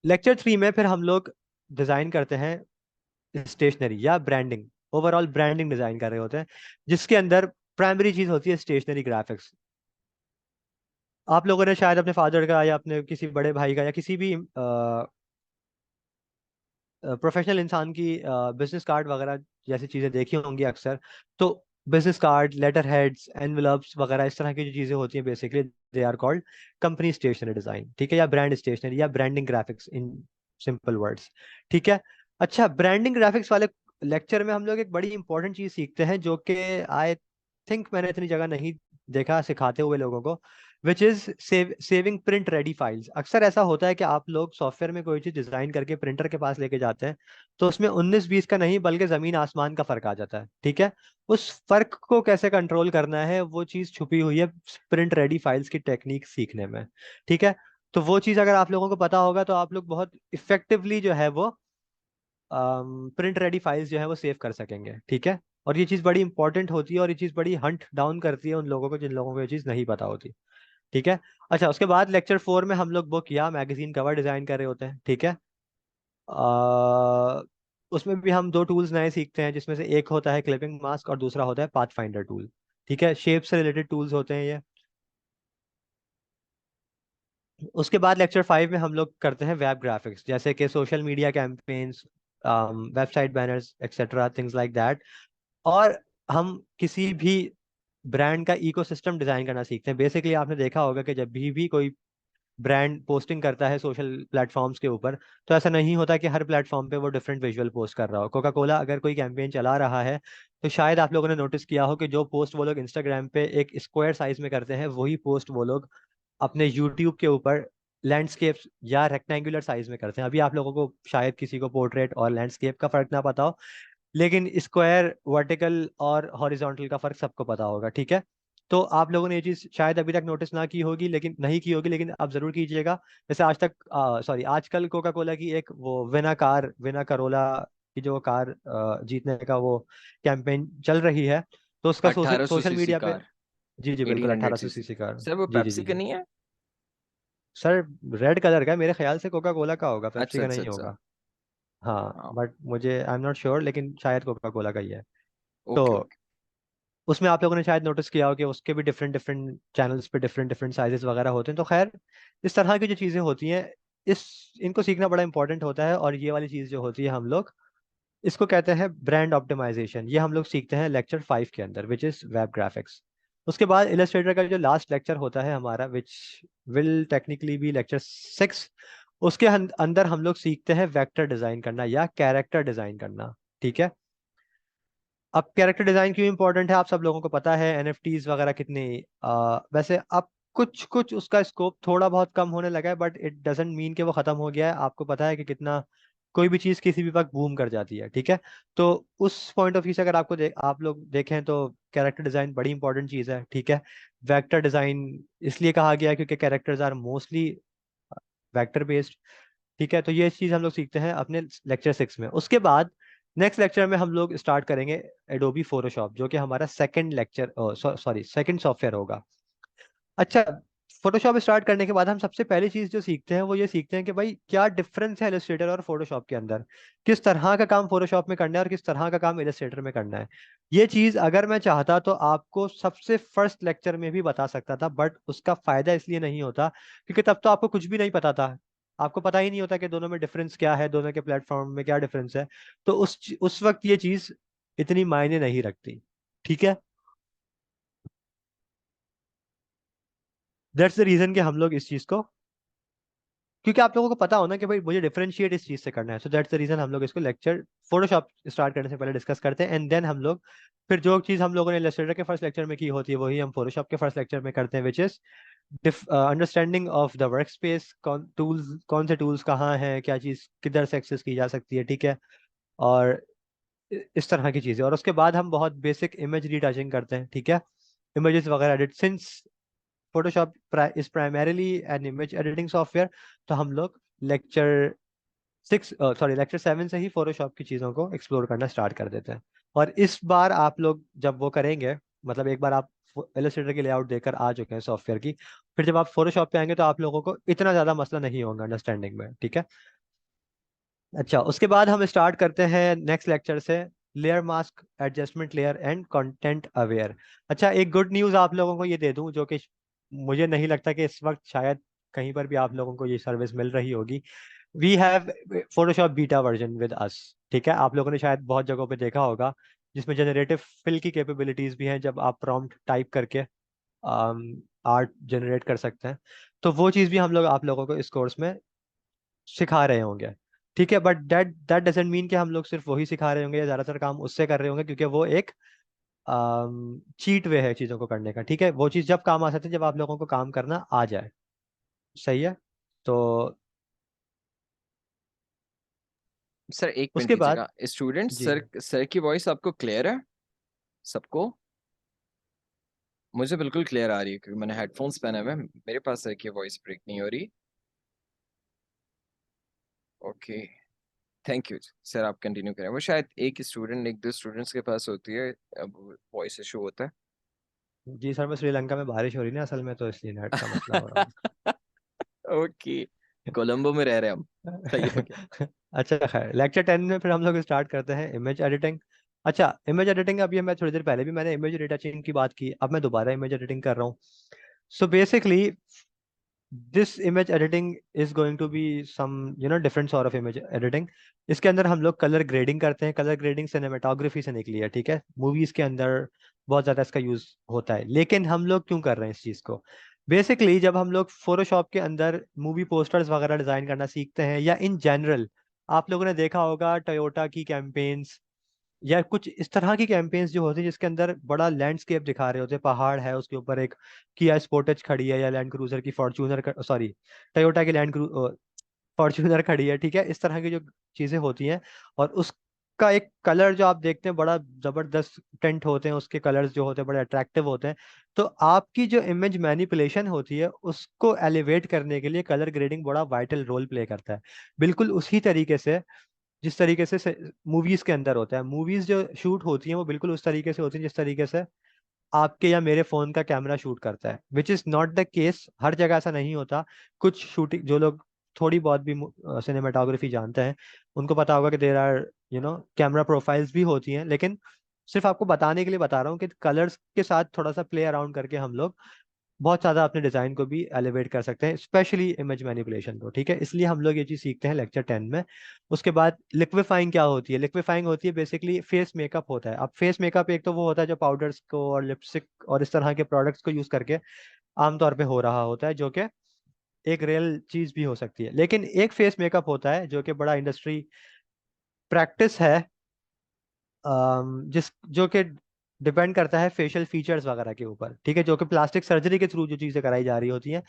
लेक्चर 3 में फिर हम लोग डिज़ाइन करते हैं स्टेशनरी या ब्रांडिंग। ओवरऑल ब्रांडिंग डिज़ाइन कर रहे होते हैं, जिसके अंदर प्राइमरी चीज़ होती है स्टेशनरी ग्राफिक्स। आप लोगों ने शायद अपने फादर का या अपने किसी बड़े भाई का या किसी भी प्रोफेशनल इंसान की बिजनेस कार्ड वगैरह जैसी चीज़ें देखी होंगी अक्सर। तो business card, letter heads, envelopes वगैरह इस तरह की जो चीज़ें होती हैं, basically they are called company stationery design. ठीक है, या ब्रांड स्टेशनरी या branding graphics in simple words. ठीक है, अच्छा, ब्रांडिंग ग्राफिक्स वाले लेक्चर में हम लोग एक बड़ी इंपॉर्टेंट चीज़ सीखते हैं, जो कि आई थिंक मैंने इतनी जगह नहीं देखा सिखाते हुए लोगों को, which is saving print ready files. अक्सर ऐसा होता है कि आप लोग सॉफ्टवेयर में कोई चीज डिजाइन करके प्रिंटर के पास लेके जाते हैं, तो उसमें 19-20 का नहीं बल्कि जमीन आसमान का फर्क आ जाता है। ठीक है, उस फर्क को कैसे कंट्रोल करना है, वो चीज छुपी हुई है प्रिंट रेडी फाइल्स की टेक्निक सीखने में। ठीक है, तो वो चीज अगर आप लोगों को पता होगा तो आप लोग बहुत इफेक्टिवली जो है वो प्रिंट रेडी फाइल्स जो है वो सेव कर सकेंगे। ठीक है, और ये चीज़ बड़ी इंपॉर्टेंट होती है और ये चीज़ बड़ी हंट डाउन करती है उन लोगों को जिन लोगों को ये चीज़ नहीं पता होती। ठीक है, अच्छा, उसके बाद लेक्चर 4 में हम लोग बुक या मैगजीन कवर डिजाइन कर रहे होते हैं। ठीक है, उसमें भी हम दो टूल्स नए सीखते हैं, जिसमें से एक होता है क्लिपिंग मास्क और दूसरा होता है पाथ फाइंडर टूल। ठीक है, शेप से रिलेटेड टूल्स होते हैं ये। उसके बाद लेक्चर 5 में हम लोग करते हैं वेब ग्राफिक्स, जैसे कि social media campaigns, website banners etcetera, things like that. और हम किसी भी ब्रांड का इकोसिस्टम डिजाइन करना सीखते हैं। बेसिकली आपने देखा होगा कि जब भी कोई ब्रांड पोस्टिंग करता है सोशल प्लेटफॉर्म्स के ऊपर, तो ऐसा नहीं होता कि हर प्लेटफॉर्म पे वो डिफरेंट विजुअल पोस्ट कर रहा हो। कोका कोला अगर कोई कैंपेन चला रहा है, तो शायद आप लोगों ने नोटिस किया हो कि जो पोस्ट वो लोग इंस्टाग्राम पे एक स्क्वायर साइज में करते हैं, वही पोस्ट वो लोग अपने यूट्यूब के ऊपर लैंडस्केप या रेक्टेंगुलर साइज में करते हैं। अभी आप लोगों को शायद किसी को पोर्ट्रेट और लैंडस्केप का फर्क ना पता हो, लेकिन स्क्वायर, वर्टिकल और हॉरिजॉन्टल का फर्क सबको पता होगा। ठीक है, तो आप लोगों ने ये चीज शायद अभी तक नोटिस ना की होगी, लेकिन नहीं की होगी, लेकिन आप जरूर कीजिएगा। जैसे आज तक सॉरी आजकल कोका कोला की एक वो विना करोला की जो कार जीतने का वो कैंपेन चल रही है, तो उसका 1800 सोशल सीसी मीडिया पे। कार, जी जी बिल्कुल, 1800 1800 सीसी। CC car. सर वो जी जी पेप्सी जी का जी नहीं है? सर, रेड कलर का है, मेरे ख्याल से कोका कोला का होगा, पेप्सी अच्छा का अच्छा नहीं अच्छा। होगा। हाँ, हाँ। बट मुझे आई एम नॉट श्योर, लेकिन शायद कोका कोला का ही है। तो ओके ओके। उसमें आप लोगों ने शायद नोटिस किया हो कि उसके भी डिफरेंट डिफरेंट चैनल्स पे डिफरेंट डिफरेंट साइजेस वगैरह होते हैं। तो खैर, इस तरह की जो चीज़ें होती हैं, इस इनको सीखना बड़ा इंपॉर्टेंट होता है। और ये वाली चीज़ जो होती है, हम लोग इसको कहते हैं ब्रांड ऑप्टिमाइजेशन। ये हम लोग सीखते हैं लेक्चर 5 के अंदर, विच इज़ वेब ग्राफिक्स। उसके बाद इलस्ट्रेटर का जो लास्ट लेक्चर होता है हमारा, which will technically be lecture 6, उसके अंदर हम लोग सीखते हैं वेक्टर डिज़ाइन करना या कैरेक्टर डिज़ाइन करना। ठीक है, अब कैरेक्टर डिजाइन क्यों इंपॉर्टेंट है, आप सब लोगों को पता है। एनएफटीज वगैरह कितने वैसे अब कुछ कुछ उसका स्कोप थोड़ा बहुत कम होने लगा है, बट इट डजेंट मीन कि वो खत्म हो गया है। आपको पता है कि कितना कोई भी चीज किसी भी वक्त बूम कर जाती है, ठीक है। तो उस पॉइंट ऑफ व्यू से अगर आप लोग देखें तो कैरेक्टर डिजाइन बड़ी इंपॉर्टेंट चीज है, ठीक है। वेक्टर डिजाइन इसलिए कहा गया है क्योंकि characters are mostly vector based, ठीक है। तो ये चीज हम लोग सीखते हैं अपने लेक्चर 6 में। उसके बाद नेक्स्ट लेक्चर में हम लोग स्टार्ट करेंगे एडोबी फोटोशॉप, जो कि हमारा second lecture, sorry second software होगा। अच्छा, फोटोशॉप स्टार्ट करने के बाद हम सबसे पहली चीज जो सीखते हैं वो ये सीखते हैं कि भाई क्या डिफरेंस है इलस्ट्रेटर और फोटोशॉप के अंदर, किस तरह का काम फोटोशॉप में करना है और किस तरह का काम इलस्ट्रेटर में करना है। ये चीज अगर मैं चाहता तो आपको सबसे फर्स्ट लेक्चर में भी बता सकता था, बट उसका फायदा इसलिए नहीं होता क्योंकि तब तो आपको कुछ भी नहीं पता था। आपको पता ही नहीं होता कि दोनों में डिफरेंस क्या है, दोनों के प्लेटफॉर्म में क्या डिफरेंस है। तो उस वक्त ये चीज इतनी मायने नहीं रखती, ठीक है। दैट्स द रीजन कि हम लोग इस चीज को, क्योंकि आप लोगों को पता हो ना कि भाई मुझे डिफरेंशिएट इस चीज से करना है, सो दैट्स द रीजन हम लोग इसको लेक्चर फोटोशॉप स्टार्ट करने से पहले डिस्कस करते हैं, एंड देन हम लोग फिर जो चीज हम लोगों ने इलस्ट्रेटर के फर्स्ट लेक्चर में की होती है वही हम फोटोशॉप के फर्स्ट लेक्चर में करते हैं, which is understanding of the work space, कौन से टूल्स कहाँ हैं, क्या चीज किधर से एक्सेस की जा सकती है, ठीक है। और इस तरह की चीजें, और उसके बाद हम बहुत बेसिक इमेज रीटचिंग करते हैं, ठीक है। इमेजेस वगैरह edit, since Photoshop is primarily an image editing software, तो हम लोग लेक्चर 7 से ही फोटोशॉप की चीज़ों को एक्सप्लोर करना स्टार्ट कर देते हैं। और इस बार आप लोग जब वो करेंगे, मतलब एक बार आप इलस्ट्रेटर की लेआउट देकर आ चुके हैं सॉफ्टवेयर की, फिर जब आप फोटोशॉप पे आएंगे तो आप लोगों को इतना ज़्यादा मसला नहीं होगा अंडरस्टैंडिंग में, ठीक है। अच्छा, उसके बाद हम स्टार्ट करते हैं नेक्स्ट लेक्चर से layer mask, adjustment layer and content aware. अच्छा, एक गुड न्यूज़ आप लोगों को ये दे दूं, जो कि मुझे नहीं लगता कि इस वक्त शायद कहीं पर भी आप लोगों को ये सर्विस मिल रही होगी। We have Photoshop beta version with us, ठीक है। आप लोगों ने शायद बहुत जगहों पे देखा होगा जिसमें जनरेटिव फिल की कैपेबिलिटीज भी हैं, जब आप प्रॉम्प्ट टाइप करके आर्ट जनरेट कर सकते हैं। तो वो चीज़ भी हम लोग आप लोगों को इस कोर्स में सिखा रहे होंगे, ठीक है। But that that doesn't mean कि हम लोग सिर्फ वही सिखा रहे होंगे या ज़्यादातर काम उससे कर रहे होंगे, क्योंकि वो एक चीट वे है चीज़ों को करने का, ठीक है। वो चीज़ जब काम आ सकती है जब आप लोगों को काम करना आ जाए, सही है। तो सर एक मिनट उसके बाद दीजिएगा, स्टूडेंट जी, सर, सर की वॉइस आपको क्लियर है सबको? मुझे बिल्कुल क्लियर आ रही है क्योंकि मैंने हेडफोन्स पहने हुए हैं, मेरे पास सर की वॉइस ब्रेक नहीं हो रही। ओके, थैंक यू सर, आप कंटिन्यू करें। वो शायद एक स्टूडेंट, एक दो स्टूडेंट्स के पास होती है, अब वॉइस इशू होता जी सर, मैं श्रीलंका में बारिश हो रही है ना असल में, तो इसलिए नेट का मसला हो है। रहा ओके, कोलंबो में रह रहे हैं हम, सही हो गया। है। अच्छा, खैर लेक्चर 10 में फिर हम लोग स्टार्ट करते हैं इमेज एडिटिंग। अच्छा, इमेज एडिटिंग, अभी मैं थोड़ी देर पहले भी मैंने इमेज रिटचिंग की बात की, अब मैं दोबारा इमेज एडिटिंग कर रहा हूँ। So basically this image editing is going to be some different sort of image editing. इसके अंदर हम लोग कलर ग्रेडिंग करते हैं। कलर ग्रेडिंग सिनेमेटोग्राफी से निकली है, ठीक है। मूवीज के अंदर बहुत ज्यादा इसका यूज होता है, लेकिन हम लोग क्यों कर रहे हैं इस चीज को? बेसिकली जब हम लोग फोटोशॉप के अंदर मूवी पोस्टर्स वगैरह डिजाइन करना सीखते हैं, या इन जनरल आप लोगों ने देखा होगा टोयोटा की कैंपेन्स या कुछ इस तरह की कैंपेन्स जो होती है जिसके अंदर बड़ा लैंडस्केप दिखा रहे होते हैं, पहाड़ है उसके ऊपर एक किया स्पोर्टेज खड़ी है, या लैंड क्रूजर की फॉर्च्यूनर, सॉरी टोयोटा की फॉर्च्यूनर खड़ी है, ठीक है। इस तरह की जो चीजें होती हैं, और उसका एक कलर जो आप देखते हैं बड़ा जबरदस्त टेंट होते हैं, उसके कलर्स जो होते हैं बड़े अट्रैक्टिव होते हैं। तो आपकी जो इमेज मैनिपुलेशन होती है उसको एलिवेट करने के लिए कलर ग्रेडिंग बड़ा वाइटल रोल प्ले करता है। बिल्कुल उसी तरीके से जिस तरीके से मूवीज के अंदर होता है। मूवीज जो शूट होती हैं वो बिल्कुल उस तरीके से होती हैं जिस तरीके से आपके या मेरे फोन का कैमरा शूट करता है, which is not the case. हर जगह ऐसा नहीं होता। कुछ शूटिंग जो लोग थोड़ी बहुत भी सिनेमाटोग्राफी जानते हैं उनको पता होगा कि देर आर कैमरा प्रोफाइल्स भी होती हैं, लेकिन सिर्फ आपको बताने के लिए बता रहा हूँ कि कलर्स के साथ थोड़ा सा प्ले अराउंड करके हम लोग बहुत ज़्यादा अपने डिज़ाइन को भी एलिवेट कर सकते हैं, स्पेशली इमेज मैनिपुलेशन को, ठीक है। इसलिए हम लोग ये चीज़ सीखते हैं लेक्चर 10 में। उसके बाद लिक्विफाइंग क्या होती है? लिक्विफाइंग होती है बेसिकली फेस मेकअप होता है। अब फेस मेकअप एक तो वो होता है जो पाउडर्स को और लिपस्टिक और इस तरह के प्रोडक्ट्स को यूज़ करके आमतौर पे हो रहा होता है, जो कि एक रियल चीज़ भी हो सकती है। लेकिन एक फेस मेकअप होता है जो कि बड़ा इंडस्ट्री प्रैक्टिस है, जिस जो कि डिपेंड करता है फेशियल फीचर्स वगैरह के ऊपर, ठीक है, जो कि प्लास्टिक सर्जरी के थ्रू जो चीज़ें कराई जा रही होती हैं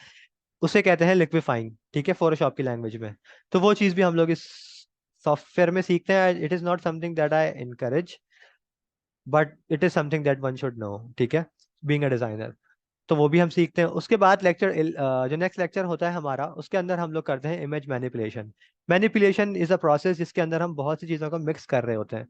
उसे कहते हैं लिक्विफाइंग, ठीक है, फोटोशॉप की लैंग्वेज में। तो वो चीज़ भी हम लोग इस सॉफ्टवेयर में सीखते हैं, it is not something that I encourage, but it is something that one should know, ठीक है, बीइंग अ डिज़ाइनर। तो वो भी हम सीखते हैं। उसके बाद लेक्चर जो नेक्स्ट लेक्चर होता है हमारा, उसके अंदर हम लोग करते हैं image manipulation. Manipulation is a process जिसके अंदर हम बहुत सी चीज़ों को मिक्स कर रहे होते हैं।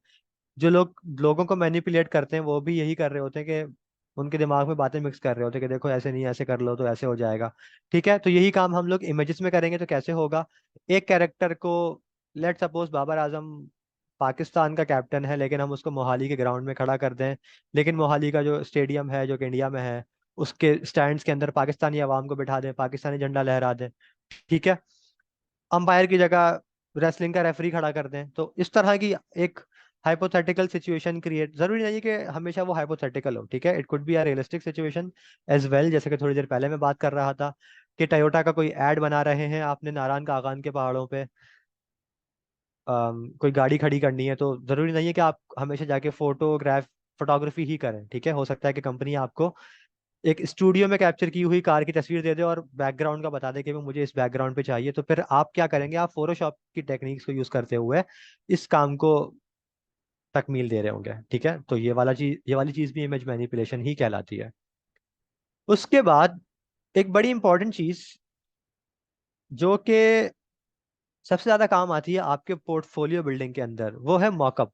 जो लोग लोगों को मैनिपुलेट करते हैं वो भी यही कर रहे होते हैं कि उनके दिमाग में बातें मिक्स कर रहे होते हैं कि देखो ऐसे नहीं, ऐसे कर लो तो ऐसे हो जाएगा, ठीक है। तो यही काम हम लोग इमेजेस में करेंगे। तो कैसे होगा, एक कैरेक्टर को, लेट सपोज बाबर आजम पाकिस्तान का कैप्टन है, लेकिन हम उसको मोहाली के ग्राउंड में खड़ा कर दें, लेकिन मोहाली का जो स्टेडियम है जो कि इंडिया में है, उसके स्टैंड्स के अंदर पाकिस्तानी अवाम को बिठा दें, पाकिस्तानी झंडा लहरा दें, ठीक है। अंपायर की जगह रेसलिंग का रेफरी खड़ा कर दें। तो इस तरह की एक हाइपोथेटिकल सिचुएशन क्रिएट, जरूरी नहीं है कि हमेशा वो हाइपोथेटिकल हो, ठीक है, it could be a realistic situation as well. जैसे कि थोड़ी देर पहले मैं बात कर रहा था कि टयोटा का कोई ऐड बना रहे हैं आपने नारायण कागान के पहाड़ों पे, कोई गाड़ी खड़ी करनी है, तो जरूरी नहीं है कि आप हमेशा जाके फोटोग्राफी ही करें, ठीक है। हो सकता है कि कंपनी आपको एक स्टूडियो में कैप्चर की हुई कार की तस्वीर दे दे और बैकग्राउंड का बता दे कि मुझे इस बैकग्राउंड पे चाहिए। तो फिर आप क्या करेंगे, आप फोटोशॉप की टेक्निक्स को यूज करते हुए इस काम को तकमील दे रहे होंगे, ठीक है। तो ये वाली चीज भी इमेज मैनिपुलेशन ही कहलाती है। उसके बाद एक बड़ी इंपॉर्टेंट चीज जो कि सबसे ज्यादा काम आती है आपके पोर्टफोलियो बिल्डिंग के अंदर, वो है मॉकअप।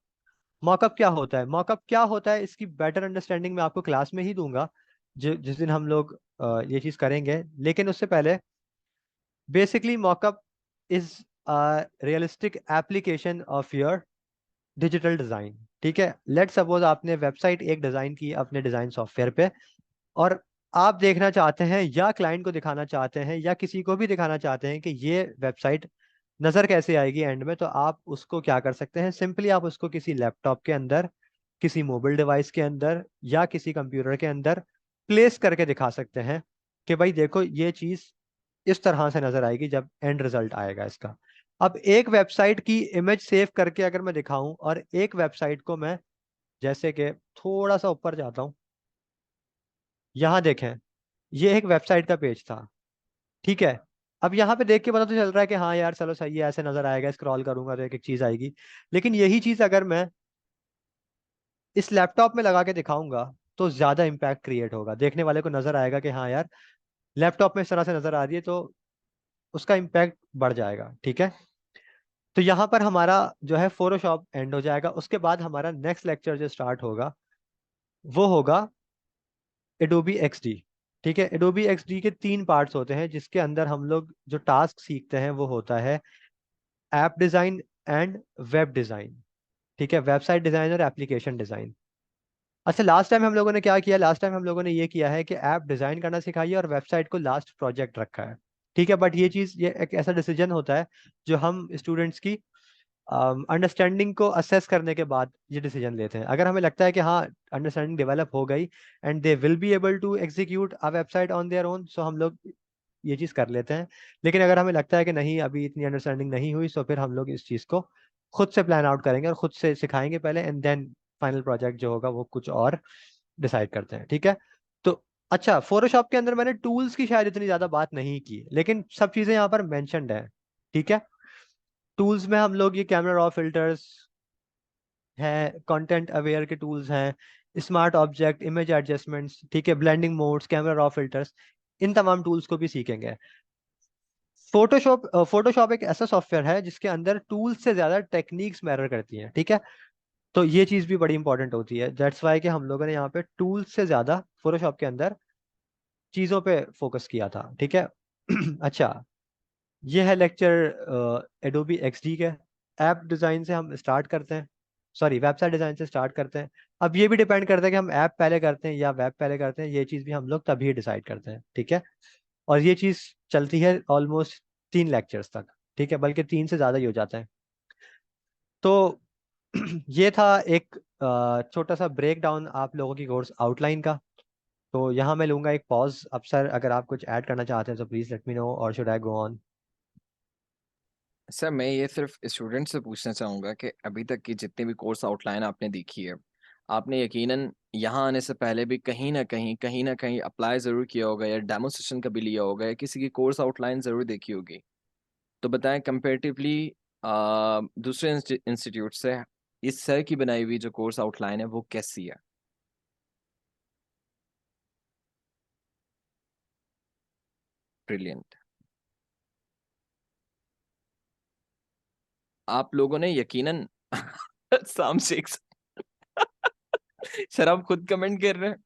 मॉकअप क्या होता है, मॉकअप क्या होता है, इसकी बेटर अंडरस्टैंडिंग मैं आपको क्लास में ही दूंगा जिस दिन हम लोग ये चीज करेंगे। लेकिन उससे पहले basically mock-up is realistic application of your digital design, ठीक है। लेट सपोज आपने वेबसाइट एक डिजाइन की अपने डिजाइन सॉफ्टवेयर पे, और आप देखना चाहते हैं या क्लाइंट को दिखाना चाहते हैं या किसी को भी दिखाना चाहते हैं कि ये वेबसाइट नजर कैसे आएगी एंड में। तो आप उसको क्या कर सकते हैं, सिंपली आप उसको किसी लैपटॉप के अंदर, किसी मोबाइल डिवाइस के अंदर या किसी कंप्यूटर के अंदर प्लेस करके दिखा सकते हैं कि भाई देखो ये चीज इस तरह से नजर आएगी जब एंड रिजल्ट आएगा इसका। अब एक वेबसाइट की इमेज सेव करके अगर मैं दिखाऊं और एक वेबसाइट को मैं, जैसे कि थोड़ा सा ऊपर जाता हूं, यहां देखें, ये एक वेबसाइट का पेज था, ठीक है। अब यहाँ पे देख के पता तो चल रहा है कि हाँ यार चलो सही है, ऐसे नजर आएगा, स्क्रॉल करूंगा तो एक एक चीज आएगी। लेकिन यही चीज अगर मैं इस लैपटॉप में लगा के दिखाऊंगा तो ज्यादा इम्पैक्ट क्रिएट होगा, देखने वाले को नजर आएगा कि हाँ यार लैपटॉप में इस तरह से नजर आ रही है, तो उसका इम्पैक्ट बढ़ जाएगा, ठीक है। तो यहाँ पर हमारा जो है फोटोशॉप एंड हो जाएगा। उसके बाद हमारा नेक्स्ट लेक्चर जो स्टार्ट होगा वो होगा एडोबी एक्सडी, ठीक है। एडोबी एक्सडी के 3 पार्ट्स होते हैं जिसके अंदर हम लोग जो टास्क सीखते हैं वो होता है app design and web design, ठीक है, वेबसाइट डिजाइन और एप्लीकेशन डिजाइन। अच्छा, लास्ट टाइम हम लोगों ने क्या किया, लास्ट टाइम हम लोगों ने ये किया है कि ऐप डिजाइन करना सिखाइए और वेबसाइट को लास्ट प्रोजेक्ट रखा है, ठीक है। बट ये एक ऐसा डिसीजन होता है जो हम स्टूडेंट्स की अंडरस्टैंडिंग को असेस करने के बाद ये डिसीजन लेते हैं। अगर हमें लगता है कि हाँ अंडरस्टैंडिंग डेवलप हो गई and they will be able to execute a website on their own, so हम लोग ये चीज़ कर लेते हैं। लेकिन अगर हमें लगता है कि नहीं अभी इतनी अंडरस्टैंडिंग नहीं हुई, तो फिर हम लोग इस चीज़ को खुद से प्लान आउट करेंगे और खुद से सिखाएंगे पहले, एंड देन फाइनल प्रोजेक्ट जो होगा वो कुछ और डिसाइड करते हैं, ठीक है। तो अच्छा, फोटोशॉप के अंदर मैंने टूल्स की शायद इतनी ज्यादा बात नहीं की, लेकिन सब चीजें यहाँ पर मेंशन्ड है, ठीक है। टूल्स में हम लोग ये कैमरा रॉ फिल्टर्स हैं, कंटेंट अवेयर के टूल्स हैं, स्मार्ट ऑब्जेक्ट, इमेज एडजस्टमेंट्स, ठीक है, blending modes, camera raw filters, इन तमाम टूल्स को भी सीखेंगे। फोटोशॉप एक ऐसा सॉफ्टवेयर है जिसके अंदर टूल्स से ज्यादा टेक्निक्स मैटर करती हैं, ठीक है। तो ये चीज भी बड़ी इंपॉर्टेंट होती है, दैट्स वाई कि हम लोगों ने यहाँ पे टूल्स से ज्यादा फोटोशॉप के अंदर चीजों पे फोकस किया था, ठीक है। अच्छा, ये है लेक्चर एडोबी एक्सडी के। ऐप डिजाइन से हम स्टार्ट करते हैं, सॉरी वेबसाइट डिजाइन से स्टार्ट करते हैं। अब ये भी डिपेंड करता है कि हम ऐप पहले करते हैं या वेब पहले करते हैं, ये चीज़ भी हम लोग तभी डिसाइड करते हैं, ठीक है। और ये चीज़ चलती है ऑलमोस्ट 3 लेक्चर्स तक, ठीक है, बल्कि 3 से ज़्यादा ही हो जाता है। तो ये था एक छोटा सा ब्रेक डाउन आप लोगों की कोर्स आउटलाइन का। तो यहाँ मैं लूंगा एक पॉज। अब सर अगर आप कुछ ऐड करना चाहते हैं तो प्लीज लेट मी नो, और should I go on? Sir मैं ये सिर्फ स्टूडेंट से पूछना चाहूँगा कि अभी तक की जितनी भी कोर्स आउटलाइन आपने देखी है, आपने यकीनन यहाँ आने से पहले भी कहीं ना कहीं अप्लाई ज़रूर किया होगा या डेमो सेशन कभी लिया होगा या किसी की कोर्स आउटलाइन ज़रूर देखी होगी। तो बताएं कंपेरेटिवली दूसरे इंस्टीट्यूट से इस सर की बनाई हुई जो कोर्स आउटलाइन है वो कैसी है? ब्रिलियंट। आप लोगों ने यकीनन साम शेख सर आप खुद कमेंट कर रहे हैं।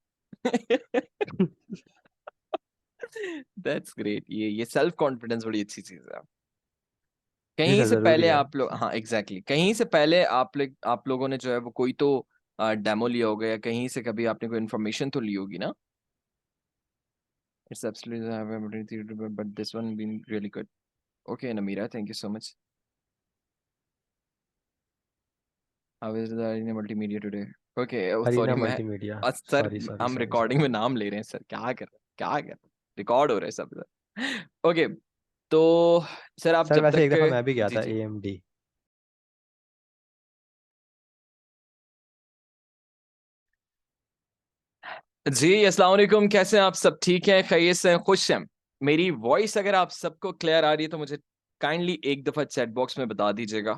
That's great. ये सेल्फ कॉन्फिडेंस बड़ी अच्छी चीज है। जी कहीं सर, से जरूरी पहले है। आप लोग, हाँ एग्जैक्टली कहीं से पहले आप लोगों ने जो है वो कोई तो डेमो लिया होगा या कहीं से कभी आपने कोई इन्फॉर्मेशन तो ली होगी ना? It's absolutely but this one been really good. Okay Namira, thank you so much. How is the multimedia today? Okay sorry arena मैं मल्टीमीडिया। सर सॉरी सॉरी हम सॉरी रिकॉर्डिंग सॉरी। में नाम ले रहे हैं सर, क्या कर रहे हैं, क्या कर रहे हैं? रिकॉर्ड हो रहा है सब सर। ओके तो सर आप सर जब वैसे एक तक, दफा मैं भी गया जी था जी AMD। जी अस्सलाम वालेकुम, कैसे हैं आप? सब ठीक हैं, खैरियत से हैं, खुश हैं? मेरी वॉइस अगर आप सबको क्लियर आ रही है तो मुझे काइंडली एक दफा चैट बॉक्स में बता दीजिएगा।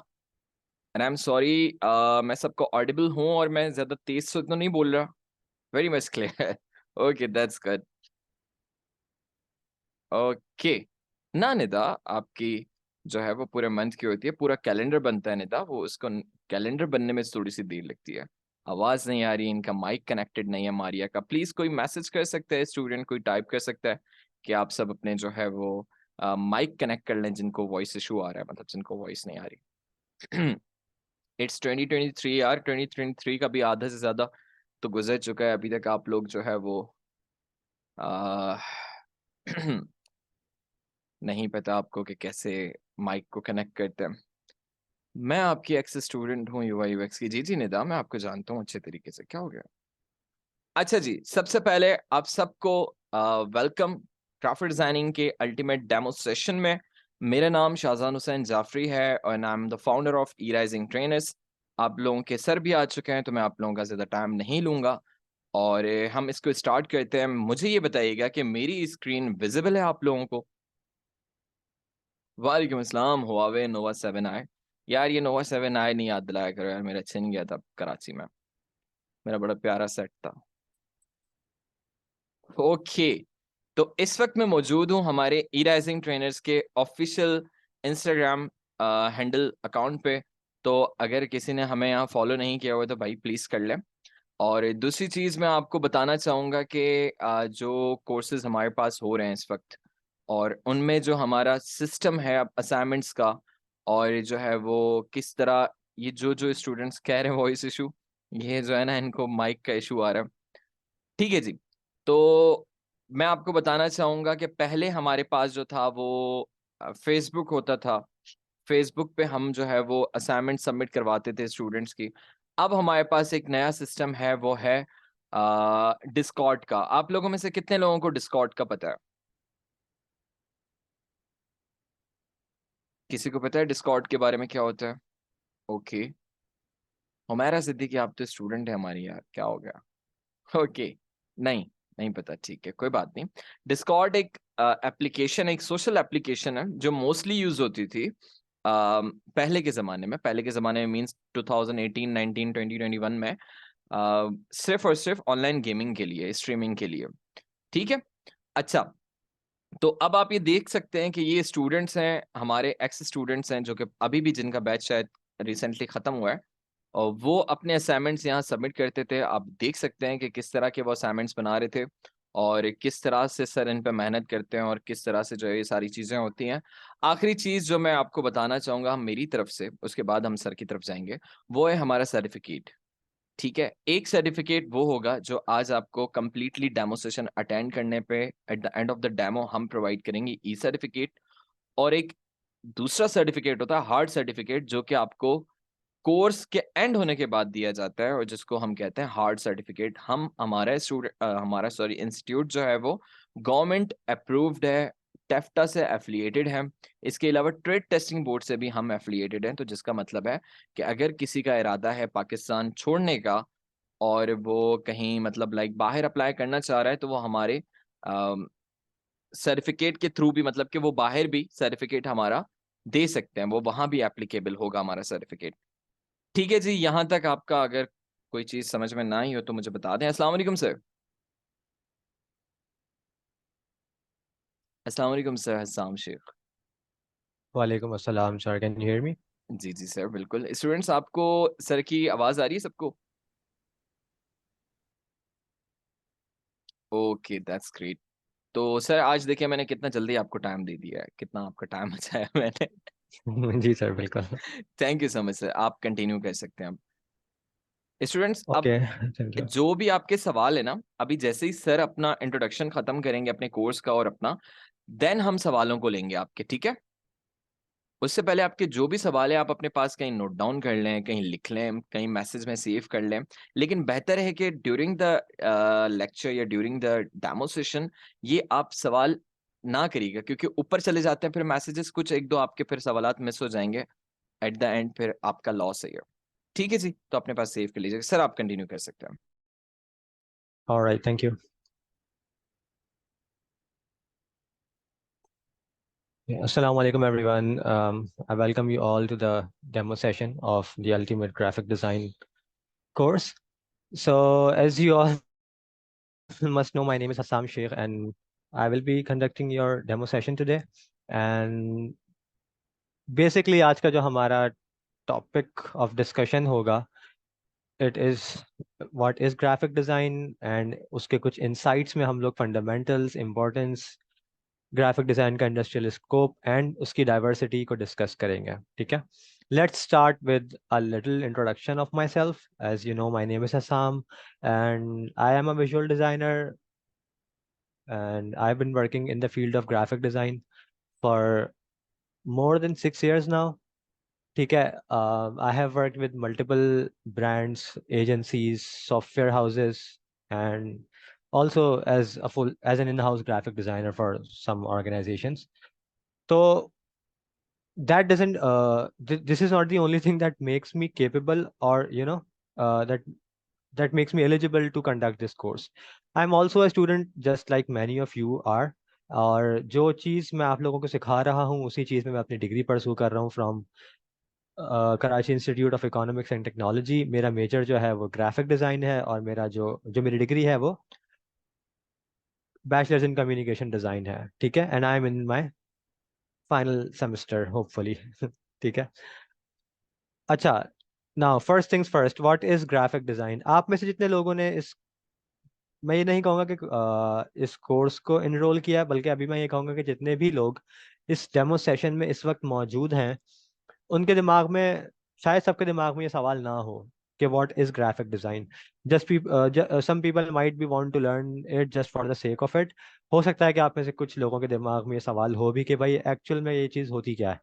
एंड आई एम सॉरी, मैं सबको ऑडिबल हूं और मैं ज्यादा तेज से तो नहीं बोल रहा? Very much clear. Okay that's good. Okay ना निदा, आपकी जो है वो पूरे मंथ की होती है, पूरा कैलेंडर बनता है निदा, वो उसको कैलेंडर बनने में थोड़ी सी देर लगती है। आवाज नहीं आ रही, इनका माइक कनेक्टेड नहीं है मारिया का। प्लीज कोई मैसेज कर सकता है, स्टूडेंट कोई टाइप कर सकता है कि आप सब अपने जो है वो माइक कनेक्ट कर लें जिनको वॉइस इशू आ रहा है, मतलब जिनको वॉइस नहीं आ रही। इट्स 2023 यार, 2023 का भी आधा से ज्यादा तो गुजर चुका है, अभी तक आप लोग जो है वो आ, नहीं पता आपको कि कैसे माइक को कनेक्ट करते हैं। मैं आपकी एक्स स्टूडेंट हूँ यूआई यूएक्स की। जी जी निदा, मैं आपको जानता हूँ अच्छे तरीके से। क्या हो गया? अच्छा जी, सबसे पहले आप सबको वेलकम ग्राफिक डिजाइनिंग के अल्टीमेट डेमो सेशन में। मेरा नाम शाहजान हुसैन जाफरी है और I am the founder of E rising trainers. आप लोगों के सर भी आ चुके हैं तो मैं आप लोगों का ज़्यादा टाइम नहीं लूँगा और हम इसको स्टार्ट करते हैं। मुझे ये बताइएगा कि मेरी स्क्रीन विजिबल है आप लोगों को? वालेकुम अस्सलाम। हुआवे नोवा 7i। यार ये नोवा 7i नहीं याद दिलाया करो यार, मेरा छिन गया था कराची में, मेरा बड़ा प्यारा सेट था। ओके तो इस वक्त मैं मौजूद हूँ हमारे ई राइजिंग ट्रेनर्स के ऑफिशियल इंस्टाग्राम हैंडल अकाउंट पे। तो अगर किसी ने हमें यहाँ फॉलो नहीं किया हुआ तो भाई प्लीज कर लें। और दूसरी चीज मैं आपको बताना चाहूंगा कि जो कोर्सेज हमारे पास हो रहे हैं इस वक्त और उनमें जो हमारा सिस्टम है असाइनमेंट्स का, और जो है वो किस तरह, ये जो जो स्टूडेंट्स कह रहे हैं वॉइस इशू, ये जो है ना इनको माइक का इशू आ रहा है। ठीक है जी। तो मैं आपको बताना चाहूंगा कि पहले हमारे पास जो था वो फेसबुक होता था। फेसबुक पे हम जो है वो असाइनमेंट सबमिट करवाते थे स्टूडेंट्स की। अब हमारे पास एक नया सिस्टम है, वो है डिस्कॉर्ड का। आप लोगों में से कितने लोगों को डिस्कॉर्ड का पता है? किसी को पता है डिस्कॉर्ड के बारे में क्या होता है? ओके हुमैरा सिद्दीकी, आप तो स्टूडेंट है हमारी यार, क्या हो गया? ओके नहीं, नहीं पता, ठीक है कोई बात नहीं। डिस्कॉर्ड एक एप्लीकेशन, एक सोशल एप्लीकेशन है जो मोस्टली यूज होती थी पहले के ज़माने में। पहले के ज़माने में मींस 2018 19 20 21 में, सिर्फ और सिर्फ ऑनलाइन गेमिंग के लिए, स्ट्रीमिंग के लिए। ठीक है। अच्छा तो अब आप ये देख सकते हैं कि ये स्टूडेंट्स हैं हमारे, एक्स स्टूडेंट्स हैं जो कि अभी भी, जिनका बैच शायद रिसेंटली ख़त्म हुआ है, और वो अपने असाइनमेंट्स यहाँ सबमिट करते थे। आप देख सकते हैं कि किस तरह के वो असाइनमेंट्स बना रहे थे और किस तरह से सर इन पे मेहनत करते हैं और किस तरह से जो है ये सारी चीज़ें होती हैं। आखिरी चीज़ जो मैं आपको बताना चाहूँगा मेरी तरफ से, उसके बाद हम सर की तरफ जाएंगे, वो है हमारा सर्टिफिकेट। ठीक है, एक सर्टिफिकेट वो होगा जो आज आपको कंप्लीटली डेमो सेशन अटेंड करने पे at the end of the demo हम प्रोवाइड करेंगे, ई सर्टिफिकेट। और एक दूसरा सर्टिफिकेट होता है हार्ड सर्टिफिकेट, जो कि आपको कोर्स के एंड होने के बाद दिया जाता है और जिसको हम कहते हैं हार्ड सर्टिफिकेट। हम हमारा हमारा सॉरी इंस्टीट्यूट जो है वो गवर्नमेंट अप्रूव्ड है, टेफ्टा से एफिलिएटेड है। इसके अलावा ट्रेड टेस्टिंग बोर्ड से भी हम एफिलिएटेड हैं, तो जिसका मतलब है कि अगर किसी का इरादा है पाकिस्तान छोड़ने का और वो कहीं मतलब लाइक बाहर अप्लाई करना चाह रहा है, तो वो हमारे सर्टिफिकेट के थ्रू भी, मतलब कि वो बाहर भी सर्टिफिकेट हमारा दे सकते हैं, वो वहां भी एप्लीकेबल होगा हमारा सर्टिफिकेट। ठीक है जी, यहाँ तक आपका अगर कोई चीज समझ में ना आई हो तो मुझे बता दें। अस्सलाम वालेकुम सर। अस्सलाम वालेकुम सर हसाम शेख। वालेकुम अस्सलाम sir, can you hear me? जी जी सर बिल्कुल। स्टूडेंट्स, आपको सर की आवाज आ रही है सबको? Okay that's great. तो सर आज देखिए मैंने कितना जल्दी आपको टाइम दे दिया है, कितना आपका टाइम बचाया मैंने। जी सर, बिल्कुल। Thank you so much sir, आप कंटिन्यू कर सकते हैं अब। स्टूडेंट्स, अब ओके, थैंक यू। जो भी आपके सवाल है ना, अभी जैसे ही सर अपना इंट्रोडक्शन खत्म करेंगे अपने कोर्स का और अपना, देन हम सवालों को लेंगे आपके, ठीक है? उससे पहले आपके जो भी सवाल है आप अपने पास कहीं नोट डाउन कर लें, कहीं लिख लें, कहीं मैसेज में सेव कर लें। लेकिन बेहतर है कि ड्यूरिंग द लेक्चर या ड्यूरिंग द डेमो सेशन ये आप सवाल ना करिएगा, क्योंकि ऊपर चले जाते हैं फिर मैसेजेस, कुछ एक दो आपके फिर सवालात मिस हो जाएंगे एट द एंड, फिर आपका लॉस है ये। ठीक है जी, तो अपने पास सेव कर लीजिएगा। सर आप कंटिन्यू कर सकते हैं। Alright, thank you. Assalamu alaikum everyone. I welcome you all to the demo session of the Ultimate Graphic Design course. So, as you all must know, my name is Hassam Sheikh, and I will be conducting your demo session today. And basically, आज का जो हमारा topic of discussion होगा, it is what is graphic design, and उसके कुछ insights में हम लोग fundamentals, importance, ग्राफिक डिजाइन का इंडस्ट्रियल स्कोप एंड उसकी डाइवर्सिटी को डिस्कस करेंगे। ठीक है, let's start with a little introduction of my self. As you know, my name is Hasam and I am a visual designer and I have been working in the field of graphic design for more than 6 years now. ठीक है, I have worked with multiple brands, agencies, software houses, and also as an in-house graphic designer for some organizations. So that doesn't this is not the only thing that makes me capable, or that makes me eligible to conduct this course. I'm also a student just like many of you are, और जो चीज़ मैं आप लोगों को सिखा रहा हूँ उसी चीज़ में मैं अपनी डिग्री परसू कर रहा हूँ from Karachi institute of economics and technology. मेरा मेजर जो है वो ग्राफिक डिज़ाइन है, और मेरा जो जो मेरी डिग्री है वो बैचलर्स इन कम्युनिकेशन डिज़ाइन है। ठीक है, and I M in my final semester hopefully. ठीक है, अच्छा, now first things first, what is graphic design? आप में से जितने लोगों ने मैं ये नहीं कहूँगा कि इस कोर्स को इनरोल किया है, बल्कि अभी मैं ये कहूँगा कि जितने भी लोग इस डेमो सेशन में इस वक्त मौजूद हैं, उनके दिमाग में, शायद सबके दिमाग में ये सवाल ना हो कि what is graphic design. Just some people might be want to learn it just for the sake of it. हो सकता है कि आप में से कुछ लोगों के दिमाग में ये सवाल हो भी कि भाई एक्चुअल में ये चीज़ होती क्या है।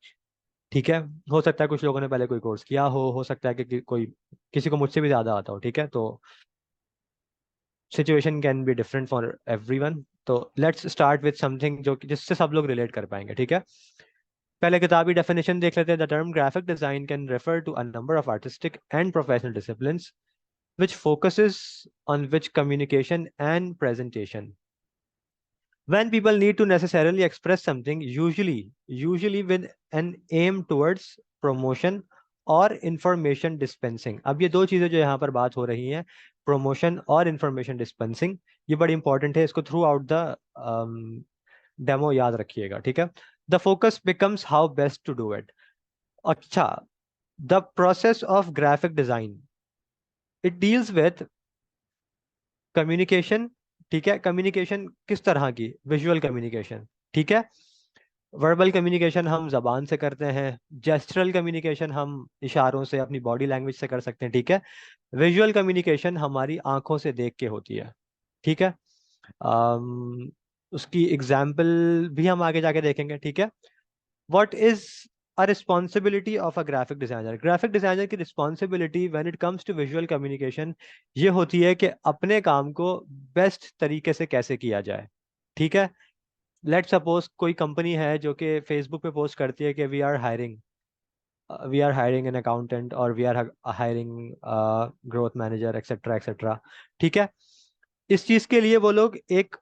ठीक है, हो सकता है कुछ लोगों ने पहले कोई कोर्स किया हो सकता है कि कोई किसी को मुझसे भी ज़्यादा आता हो। ठीक है, तो situation can be different for everyone. तो लेट्स स्टार्ट विद समथिंग जो जिससे सब लोग रिलेट कर पाएंगे। ठीक है, पहले किताबी डेफिनेशन देख लेते हैं। The term graphic design can refer to a number of artistic and professional disciplines which focuses on which communication and presentation. When people need to necessarily express something, usually with an aim towards promotion और information dispensing. अब ये दो चीज़ें जो यहाँ पर बात हो रही हैं, प्रमोशन और इंफॉर्मेशन डिस्पेंसिंग, ये बड़ी इंपॉर्टेंट है, इसको थ्रू आउट द डेमो याद रखिएगा। ठीक है, the focus becomes how best to do it. अच्छा, the process of graphic design, it deals with communication. ठीक है, कम्युनिकेशन किस तरह की? Visual communication. ठीक है, वर्बल कम्युनिकेशन हम जबान से करते हैं, जेस्चरल कम्युनिकेशन हम इशारों से, अपनी बॉडी लैंग्वेज से कर सकते हैं। ठीक है, विजुअल कम्युनिकेशन हमारी आंखों से देख के होती है। ठीक है, उसकी एग्जाम्पल भी हम आगे जाके देखेंगे। ठीक है, what is a responsibility of a graphic designer? Graphic designer की responsibility when it comes to visual communication ये होती है कि अपने काम को बेस्ट तरीके से कैसे किया जाए। ठीक है, लेट सपोज कोई कंपनी है जो कि फेसबुक पे पोस्ट करती है कि we are hiring an accountant, और we are hiring growth manager, etcetera etcetera. ठीक है, इस चीज़ के लिए वो लोग एक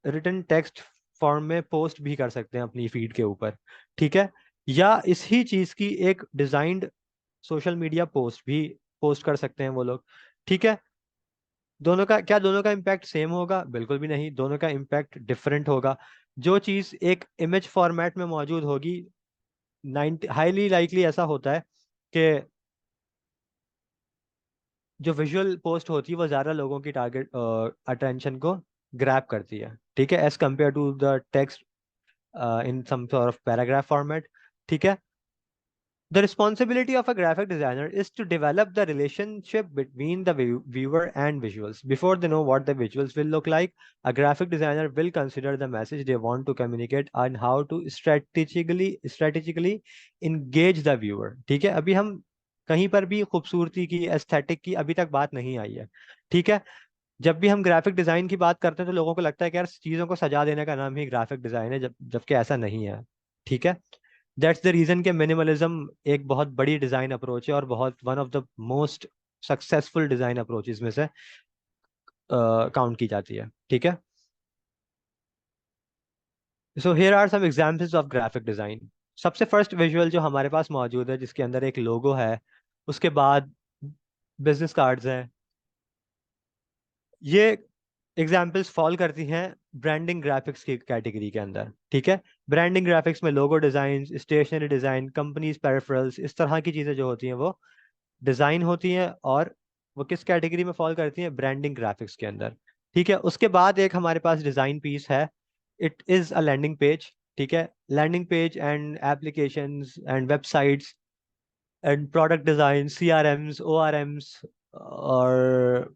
रिटन टेक्स्ट फॉर्म में पोस्ट भी कर सकते हैं अपनी फीड के ऊपर। ठीक है, या इसी चीज की एक डिजाइंड सोशल मीडिया पोस्ट भी पोस्ट कर सकते हैं वो लोग। ठीक है, दोनों का इम्पैक्ट सेम होगा? बिल्कुल भी नहीं, दोनों का इम्पैक्ट डिफरेंट होगा। जो चीज एक इमेज फॉर्मेट में मौजूद होगी, 90 हाईली लाइकली ऐसा होता है कि जो विजुअल पोस्ट होती है वो ज्यादा लोगों की टारगेट अटेंशन को ग्रैब करती है, ठीक है, as compare to the text in some sort of paragraph format. ठीक है, the responsibility of a graphic designer is to develop the relationship between the viewer and visuals. Before they know what the visuals will look like, a graphic designer will consider the message they want to communicate and how to strategically engage the viewer. ठीक है, अभी हम कहीं पर भी खूबसूरती की, aesthetic की अभी तक बात नहीं आई है। ठीक है, जब भी हम ग्राफिक डिजाइन की बात करते हैं तो लोगों को लगता है कि यार चीजों को सजा देने का नाम ही ग्राफिक डिजाइन है, जबकि ऐसा नहीं है। ठीक है, दैट्स द रीजन कि मिनिमलिज्म एक बहुत बड़ी डिजाइन अप्रोच है और बहुत one of the most successful design approaches में से काउंट की जाती है। ठीक है, so here are some examples of graphic design. सबसे फर्स्ट विजुअल जो हमारे पास मौजूद है जिसके अंदर एक लोगो है, उसके बाद बिजनेस कार्ड्स हैं। ये एग्जाम्पल्स फॉल करती हैं ब्रांडिंग ग्राफिक्स की कैटेगरी के अंदर। ठीक है, ब्रांडिंग ग्राफिक्स में logo design, stationery design, companies peripherals, इस तरह की चीजें जो होती हैं वो डिजाइन होती हैं, और वो किस कैटेगरी में फॉल करती हैं? ब्रांडिंग ग्राफिक्स के अंदर। ठीक है, उसके बाद एक हमारे पास डिजाइन पीस है, it is a landing page. ठीक है, landing page and applications and websites and product design, CRMs, ORMs और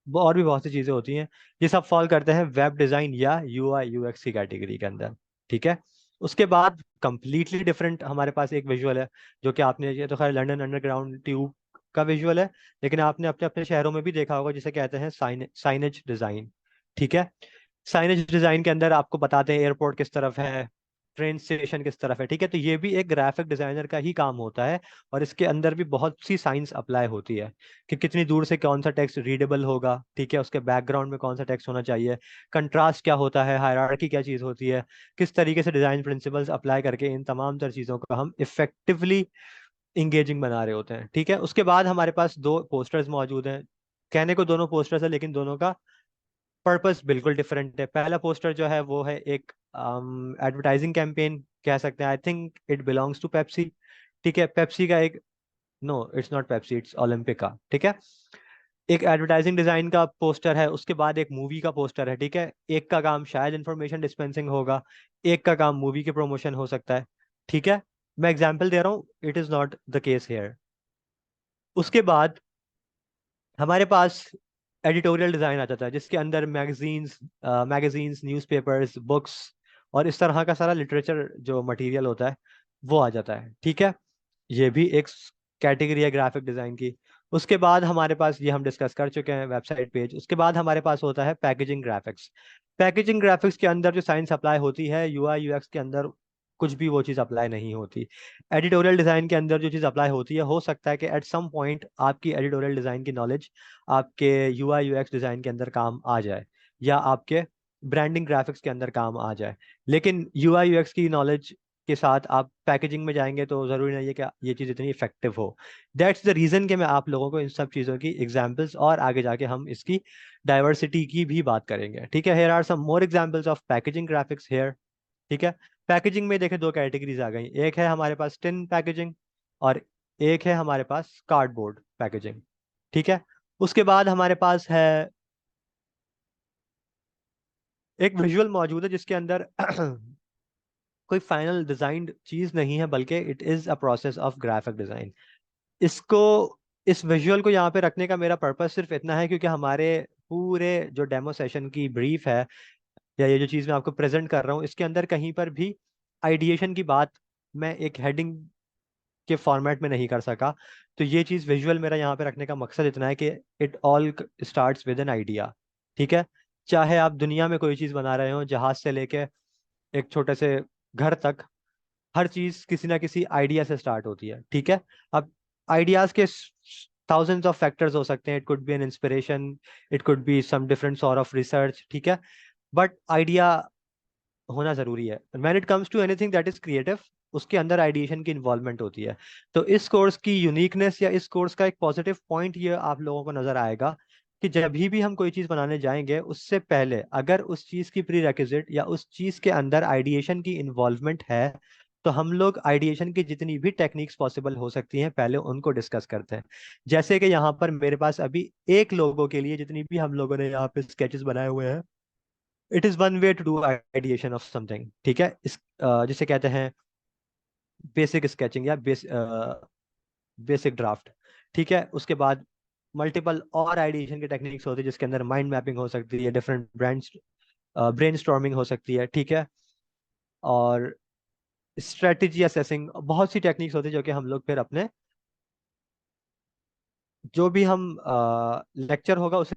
और भी बहुत सी चीजें होती हैं, ये सब फॉल करते हैं वेब डिजाइन या UI UX की कैटेगरी के अंदर। ठीक है, उसके बाद कंप्लीटली डिफरेंट हमारे पास एक विजुअल है, जो कि आपने, ये तो खैर लंदन अंडरग्राउंड ट्यूब का विजुअल है, लेकिन आपने अपने अपने शहरों में भी देखा होगा, जिसे कहते हैं साइनेज डिजाइन। ठीक है, साइनेज डिजाइन के अंदर आपको बताते हैं एयरपोर्ट किस तरफ है, ट्रेन स्टेशन किस तरफ है। ठीक है, तो ये भी एक ग्राफिक डिजाइनर का ही काम होता है, और इसके अंदर भी बहुत सी साइंस अप्लाई होती है कि कितनी दूर से कौन सा टेक्स्ट रीडेबल होगा। ठीक है, उसके बैकग्राउंड में कौन सा टेक्स्ट होना चाहिए, कंट्रास्ट क्या होता है, हायरार्की क्या चीज़ होती है, किस तरीके से डिजाइन प्रिंसिपल्स अप्लाई करके इन तमाम तर चीज़ों को हम इफेक्टिवली इंगेजिंग बना रहे होते हैं। ठीक है, उसके बाद हमारे पास दो पोस्टर्स मौजूद हैं। कहने को दोनों पोस्टर्स है, लेकिन दोनों का पर्पस बिल्कुल डिफरेंट है। पहला पोस्टर जो है वो है एक एडवर्टाइजिंग कैंपेन कह सकते हैं, I think it belongs to Pepsi. ठीक है, पेप्सी का एक, no it's not Pepsi, it's Olympic का। ठीक है, एक एडवर्टाइजिंग डिजाइन का पोस्टर है, उसके बाद एक मूवी का पोस्टर है। ठीक है, एक का काम शायद इंफॉर्मेशन डिस्पेंसिंग होगा, एक का काम मूवी के प्रमोशन हो सकता है। ठीक है, मैं एग्जांपल दे रहा हूँ, it is not the case hair. उसके बाद हमारे पास एडिटोरियल डिजाइन आ जाता है, जिसके अंदर मैगजीन्स, न्यूज़पेपर्स, बुक्स और इस तरह का सारा लिटरेचर जो मटेरियल होता है वो आ जाता है। ठीक है, ये भी एक कैटेगरी है ग्राफिक डिजाइन की। उसके बाद हमारे पास, ये हम डिस्कस कर चुके हैं, वेबसाइट पेज। उसके बाद हमारे पास होता है पैकेजिंग ग्राफिक्स। पैकेजिंग ग्राफिक्स के अंदर जो साइंस अप्लाई होती है, UI UX के अंदर कुछ भी वो चीज़ अप्लाई नहीं होती। एडिटोरियल डिज़ाइन के अंदर जो चीज़ अप्लाई होती है, हो सकता है कि एट सम पॉइंट आपकी एडिटोरियल डिज़ाइन की नॉलेज आपके UI UX डिज़ाइन के अंदर काम आ जाए, या आपके ब्रांडिंग ग्राफिक्स के अंदर काम आ जाए। लेकिन UI UX की नॉलेज के साथ आप पैकेजिंग में जाएंगे तो ज़रूरी नहीं है कि ये चीज़ इतनी इफेक्टिव हो। दैट्स द रीज़न कि मैं आप लोगों को इन सब चीज़ों की एग्जाम्पल्स, और आगे जाके हम इसकी डाइवर्सिटी की भी बात करेंगे। ठीक है, here are some more examples of packaging graphics here. ठीक है, पैकेजिंग में देखें दो कैटेगरीज आ गई, एक है हमारे पास टिन पैकेजिंग और एक है हमारे पास कार्डबोर्ड पैकेजिंग। ठीक है, उसके बाद हमारे पास है एक विजुअल मौजूद है जिसके अंदर कोई फाइनल डिजाइंड चीज नहीं है, बल्कि it is a process of graphic design. इसको, इस विजुअल को यहाँ पे रखने का मेरा पर्पस सिर्फ इतना है क्योंकि हमारे पूरे जो डेमो सेशन की ब्रीफ है, या ये जो चीज़ मैं आपको प्रेजेंट कर रहा हूँ, इसके अंदर कहीं पर भी आइडिएशन की बात मैं एक हेडिंग के फॉर्मेट में नहीं कर सका। तो ये चीज़ विजुअल मेरा यहाँ पे रखने का मकसद इतना है कि it all starts with an idea. ठीक है, चाहे आप दुनिया में कोई चीज़ बना रहे हो, जहाज से लेके एक छोटे से घर तक, हर चीज़ किसी ना किसी आइडिया से स्टार्ट होती है। ठीक है, अब आइडियाज के thousands ऑफ फैक्टर्स हो सकते हैं, it could be an inspiration, it could be some different sort of research. ठीक है, बट आइडिया होना जरूरी है। When it comes to anything that is creative, उसके अंदर आइडिएशन की इन्वॉल्वमेंट होती है। तो इस कोर्स की यूनिकनेस या इस कोर्स का एक पॉजिटिव पॉइंट ये आप लोगों को नजर आएगा कि जब भी हम कोई चीज बनाने जाएंगे उससे पहले अगर उस चीज की प्री रेक्विजिट या उस चीज के अंदर आइडिएशन की इन्वॉल्वमेंट है, तो हम लोग आइडिएशन की जितनी भी टेक्निक्स पॉसिबल हो सकती हैं पहले उनको डिस्कस करते हैं। जैसे कि यहाँ पर मेरे पास अभी एक लोगों के लिए जितनी भी हम लोगों ने यहाँ पे स्केचेस बनाए हुए हैं, it is one way to do ideation of something. ठीक है, इस जिसे कहते हैं बेसिक स्केचिंग या बेसिक ड्राफ्ट। ठीक है, उसके बाद मल्टीपल और आइडिएशन की टेक्निक्स होती है जिसके अंदर माइंड मैपिंग हो सकती है, डिफरेंट ब्रांड्स ब्रेन स्टॉर्मिंग हो सकती है। ठीक है, और स्ट्रेटेजी असेसिंग, बहुत सी टेक्निक्स होती है जो कि हम लोग फिर अपने जो भी हम लेक्चर होगा उसे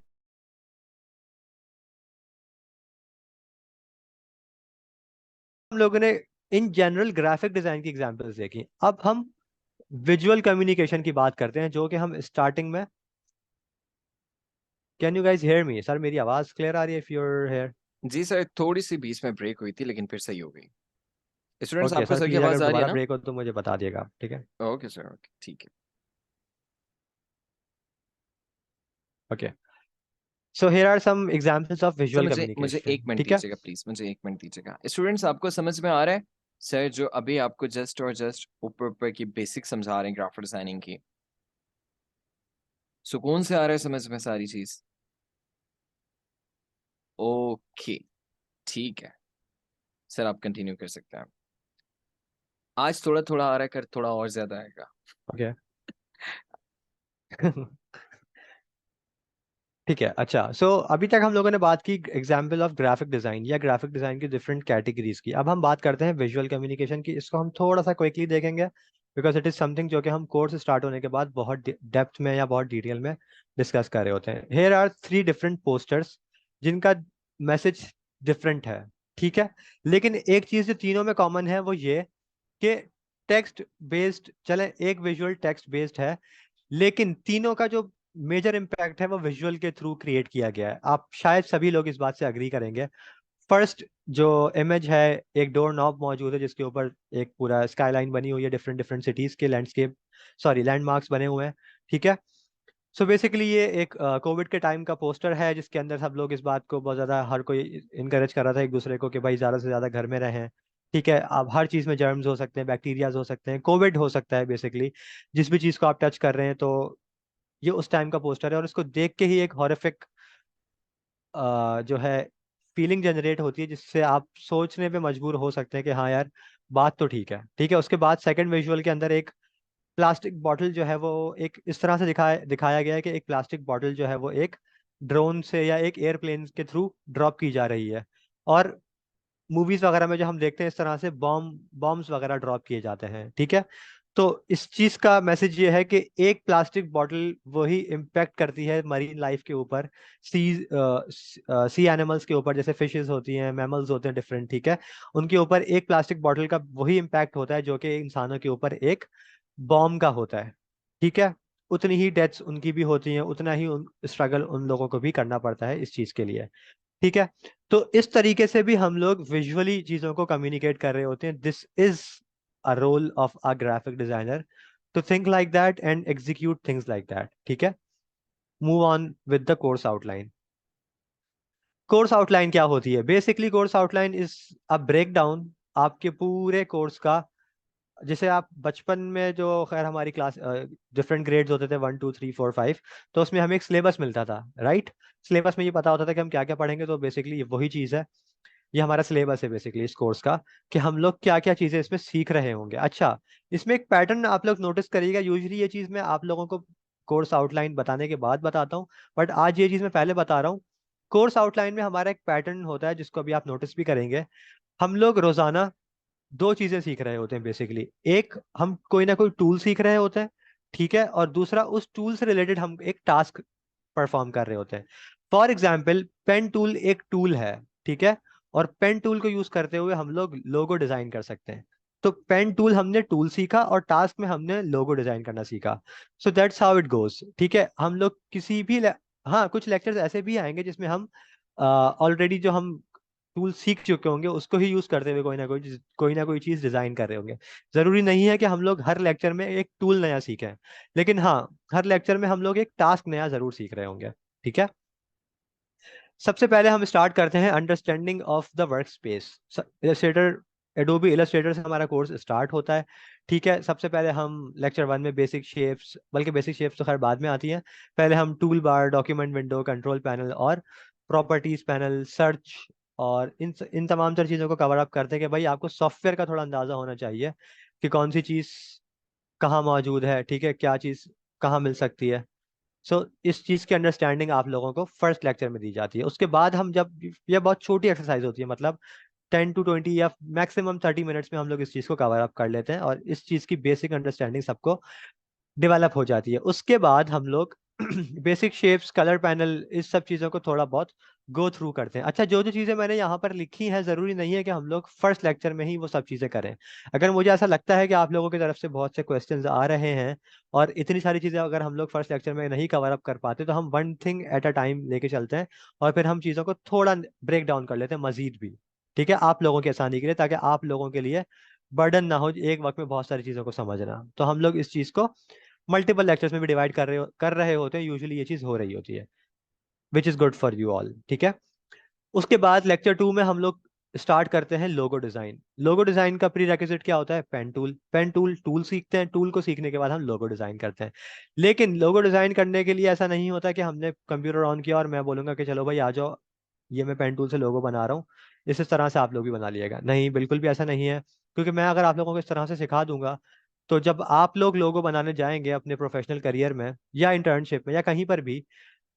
हम लोगों ने इन जनरल ग्राफिक डिजाइन की एग्जांपल्स देखी। अब हम विजुअल कम्युनिकेशन की बात करते हैं जो कि हम स्टार्टिंग में, can you guys hear me? Sir मेरी आवाज क्लियर आ रही है? If you're hair. जी सर, थोड़ी सी बीच में ब्रेक हुई थी लेकिन फिर सही हो गई। स्टूडेंट्स, ओके आपको सर, सर की प्लीज अगर आवाज आ रही है दोबारा ना? ब्रेक हो तो मुझे बता दिएगा आप, ठीक है? ओके सर, ओके, ठीक है। Okay, so here are some examples of sir visual मुझे मुझे कम्युनिकेशन। एक मिनट ठीक है, दीजिएगा प्लीज, मुझे एक मिनट दीजिएगा। स्टूडेंट्स, आपको समझ में आ रहा है सर जो अभी आपको जस्ट और जस्ट ऊपर ऊपर की बेसिक समझा रहे हैं ग्राफिक डिजाइनिंग की? सुकून से आ रहा है समझ में सारी चीज? ओके, ठीक है सर, आप कंटिन्यू कर सकते हैं। आज थोड़ा थोड़ा आ रहा है, कर थोड़ा और ज्यादा आएगा। ओके। ठीक है, अच्छा, सो अभी तक हम लोगों ने बात की एग्जाम्पल ऑफ ग्राफिक डिजाइन या ग्राफिक डिजाइन की डिफरेंट कैटेगरीज की। अब हम बात करते हैं विजुअल कम्युनिकेशन की। इसको हम थोड़ा सा क्विकली देखेंगे बिकॉज इट इज समथिंग जो कि हम कोर्स स्टार्ट होने के बाद बहुत डेप्थ में या बहुत डिटेल में डिस्कस कर रहे होते हैं। हेयर आर 3 डिफरेंट पोस्टर्स जिनका मैसेज डिफरेंट है। ठीक है, लेकिन एक चीज जो तीनों में कॉमन है वो ये कि टेक्स्ट बेस्ड, चले एक विजुअल टेक्स्ट बेस्ड है, लेकिन तीनों का जो मेजर इम्पैक्ट है वो विजुअल के थ्रू क्रिएट किया गया है। आप शायद सभी लोग इस बात से अग्री करेंगे। फर्स्ट जो इमेज है, एक डोर नॉब मौजूद है जिसके ऊपर एक पूरा स्काईलाइन बनी हुई है, डिफरेंट डिफरेंट सिटीज के लैंडस्केप, सॉरी लैंडमार्क्स बने हुए हैं। ठीक है, सो बेसिकली ये एक कोविड के टाइम का पोस्टर है जिसके अंदर सब लोग इस बात को बहुत ज़्यादा, हर कोई इनकरेज कर रहा था एक दूसरे को कि भाई ज़्यादा से ज़्यादा घर में रहें। ठीक है, अब हर चीज़ में जर्म्स हो सकते हैं, बैक्टीरियाज हो सकते हैं, कोविड हो सकता है, बेसिकली जिस भी चीज़ को आप टच कर रहे हैं। तो ये उस टाइम का पोस्टर है और इसको देख के ही एक हॉरिफिक जो है फीलिंग जनरेट होती है जिससे आप सोचने पे मजबूर हो सकते हैं कि हाँ यार, बात तो ठीक है। ठीक है, उसके बाद सेकंड विजुअल के अंदर एक प्लास्टिक बॉटल जो है वो एक इस तरह से दिखाया गया है कि एक प्लास्टिक बॉटल जो है वो एक ड्रोन से या एक एयरप्लेन के थ्रू ड्रॉप की जा रही है। और मूवीज वगैरह में जो हम देखते हैं इस तरह से बॉम्ब्स वगैरह ड्रॉप किए जाते हैं। ठीक है, तो इस चीज का मैसेज ये है कि एक प्लास्टिक बॉटल वही इम्पेक्ट करती है मरीन लाइफ के ऊपर, सी सी एनिमल्स के ऊपर, जैसे फिशेस होती हैं, मैमल्स होते हैं डिफरेंट। ठीक है, उनके ऊपर एक प्लास्टिक बॉटल का वही इम्पैक्ट होता है जो कि इंसानों के ऊपर एक बॉम्ब का होता है। ठीक है, उतनी ही डेथ्स उनकी भी होती हैं, उतना ही स्ट्रगल उन लोगों को भी करना पड़ता है इस चीज के लिए। ठीक है, तो इस तरीके से भी हम लोग विजुअली चीजों को कम्युनिकेट कर रहे होते हैं। This is a role of a graphic designer, to think like that and execute things like that. ठीक है, move on with the course outline. Course outline क्या होती है? Basically course outline is a break down आपके पूरे course का। जैसे आप बचपन में जो, खैर हमारी क्लास डिफरेंट ग्रेड्स होते थे, 1 2 3 4 5, तो उसमें हमें एक सिलेबस मिलता था, राइट? सिलेबस में ये पता होता था कि हम क्या क्या पढ़ेंगे। तो बेसिकली वही चीज़ है, ये हमारा सिलेबस है बेसिकली इस कोर्स का, कि हम लोग क्या क्या चीज़ें इसमें सीख रहे होंगे। अच्छा, इसमें एक पैटर्न आप लोग नोटिस करिएगा। यूजली ये चीज़ मैं आप लोगों को कोर्स आउटलाइन बताने के बाद बताता हूँ, बट आज ये चीज़ मैं पहले बता रहा हूँ। कोर्स आउटलाइन में हमारा एक पैटर्न होता है जिसको अभी आप नोटिस भी करेंगे। हम लोग रोजाना दो चीजें सीख रहे होते हैं बेसिकली। एक, हम कोई ना कोई टूल सीख रहे होते हैं। ठीक है, और दूसरा, उस टूल से रिलेटेड हम एक टास्क परफॉर्म कर रहे होते हैं। फॉर एग्जाम्पल, पेन टूल एक टूल है। ठीक है, और पेन टूल को यूज करते हुए हम लोग लोगो डिजाइन कर सकते हैं। तो पेन टूल हमने टूल सीखा और टास्क में हमने लोगो डिजाइन करना सीखा। So that's how it goes. ठीक है, हम लोग किसी भी हाँ, कुछ लेक्चर्स ऐसे भी आएंगे जिसमें हम ऑलरेडी जो हम टूल सीख चुके होंगे उसको ही यूज करते हुए कोई ना कोई चीज डिजाइन कर रहे होंगे। जरूरी नहीं है कि हम लोग हर लेक्चर में एक टूल नया सीखें, लेकिन हाँ, हर लेक्चर में हम लोग एक टास्क नया जरूर सीख रहे होंगे। ठीक है। सबसे पहले हम स्टार्ट करते हैं understanding of the work space. Illustrator, Adobe Illustrator से हमारा कोर्स स्टार्ट होता है। ठीक है। सबसे पहले हम लेक्चर 1 में बेसिक शेप्स, बल्कि बेसिक शेप्स तो खैर बाद में आती हैं, पहले हम tool bar, document window, control panel और प्रॉपर्टीज पैनल, सर्च और इन तमाम तर चीज़ों को कवर अप करते हैं कि भाई आपको सॉफ्टवेयर का थोड़ा अंदाजा होना चाहिए कि कौन सी चीज़ कहाँ मौजूद है, ठीक है, क्या चीज़ कहाँ मिल सकती है। इस चीज की अंडरस्टैंडिंग आप लोगों को फर्स्ट लेक्चर में दी जाती है। उसके बाद हम जब, यह बहुत छोटी एक्सरसाइज होती है, मतलब 10 to 20 या मैक्सिमम 30 मिनट्स में हम लोग इस चीज को कवर अप कर लेते हैं और इस चीज की बेसिक अंडरस्टैंडिंग सबको डेवलप हो जाती है। उसके बाद हम लोग बेसिक शेप्स, कलर पैनल, इस सब चीज़ों को थोड़ा बहुत गो थ्रू करते हैं। अच्छा, जो जो चीज़ें मैंने यहाँ पर लिखी हैं, ज़रूरी नहीं है कि हम लोग फर्स्ट लेक्चर में ही वो सब चीज़ें करें। अगर मुझे ऐसा लगता है कि आप लोगों की तरफ से बहुत से क्वेश्चंस आ रहे हैं और इतनी सारी चीज़ें अगर हम लोग फर्स्ट लेक्चर में नहीं कवर अप कर पाते, तो हम one thing at a time लेके चलते हैं और फिर हम चीज़ों को थोड़ा ब्रेक डाउन कर लेते हैं मजीद भी। ठीक है, आप लोगों की आसानी के लिए, ताकि आप लोगों के लिए बर्डन ना हो एक वक्त में बहुत सारी चीज़ों को समझना। तो हम लोग इस चीज़ को मल्टीपल लेक्चर्स में भी डिवाइड कर रहे होते हैं। यूजुअली ये चीज हो रही होती है, which is good for you all. ठीक है। उसके बाद लेक्चर 2 में हम लोग स्टार्ट करते हैं लोगो डिजाइन। लोगो डिजाइन का प्री रेक्विजिट क्या होता है? Pen tool. टूल सीखते हैं, टूल को सीखने के बाद हम लोगो डिजाइन करते हैं। लेकिन लोगो डिजाइन करने के लिए ऐसा नहीं होता कि हमने कंप्यूटर ऑन किया और मैं बोलूंगा कि चलो भाई आ जाओ, ये मैं पेन टूल से लोगो बना रहा हूँ, इस तरह से आप लोग भी बना लिएगा। नहीं, बिल्कुल भी ऐसा नहीं है। क्योंकि मैं अगर आप लोगों को इस तरह से सिखा दूंगा, तो जब आप लोग लोगो बनाने जाएंगे अपने प्रोफेशनल करियर में या इंटर्नशिप में या कहीं पर भी,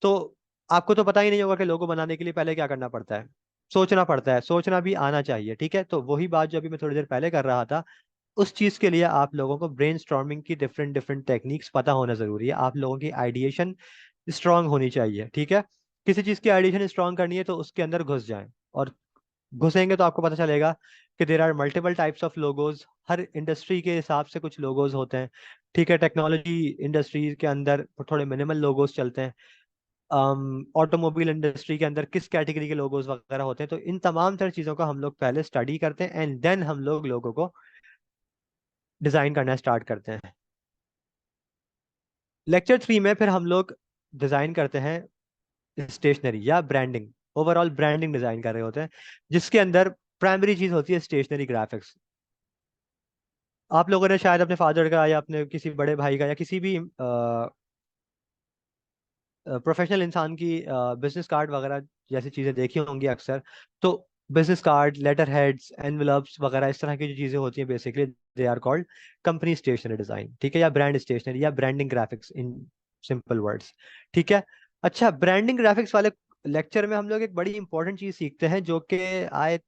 तो आपको तो पता ही नहीं होगा कि लोगो बनाने के लिए पहले क्या करना पड़ता है। सोचना पड़ता है, सोचना भी आना चाहिए। ठीक है। तो वही बात जो अभी मैं थोड़ी देर पहले कर रहा था, उस चीज के लिए आप लोगों को ब्रेनस्टॉर्मिंग की डिफरेंट डिफरेंट टेक्निक्स पता होना जरूरी है। आप लोगों की आइडिएशन स्ट्रांग होनी चाहिए। ठीक है। किसी चीज की आइडिएशन स्ट्रांग करनी है तो उसके अंदर घुस जाएं, और घुसेंगे तो आपको पता चलेगा कि there are multiple types of logos. हर इंडस्ट्री के हिसाब से कुछ लोगोज होते हैं। ठीक है। टेक्नोलॉजी इंडस्ट्री के अंदर थोड़े मिनिमल लोगोज चलते हैं। ऑटोमोबाइल इंडस्ट्री के अंदर किस कैटेगरी के लोगोज वगैरह होते हैं। तो इन तमाम तरह चीज़ों का हम लोग पहले स्टडी करते हैं एंड देन हम लोग लोगों को डिज़ाइन करना स्टार्ट करते हैं। लेक्चर 3 में फिर हम लोग डिज़ाइन करते हैं स्टेशनरी या ब्रांडिंग। ओवरऑल ब्रांडिंग डिज़ाइन कर रहे होते हैं, जिसके अंदर प्राइमरी चीज़ होती है स्टेशनरी ग्राफिक्स। आप लोगों ने शायद अपने फादर का या अपने किसी बड़े भाई का या किसी भी प्रोफेशनल इंसान की बिजनेस कार्ड वगैरह जैसी चीज़ें देखी होंगी अक्सर। तो business card, letter heads, envelopes वगैरह इस तरह की जो चीज़ें होती हैं, basically they are called company stationery design. ठीक है, या ब्रांड स्टेशनरी या branding graphics in simple words. ठीक है। अच्छा, ब्रांडिंग ग्राफिक्स वाले लेक्चर में हम लोग एक बड़ी इंपॉर्टेंट चीज़ सीखते हैं, जो कि आई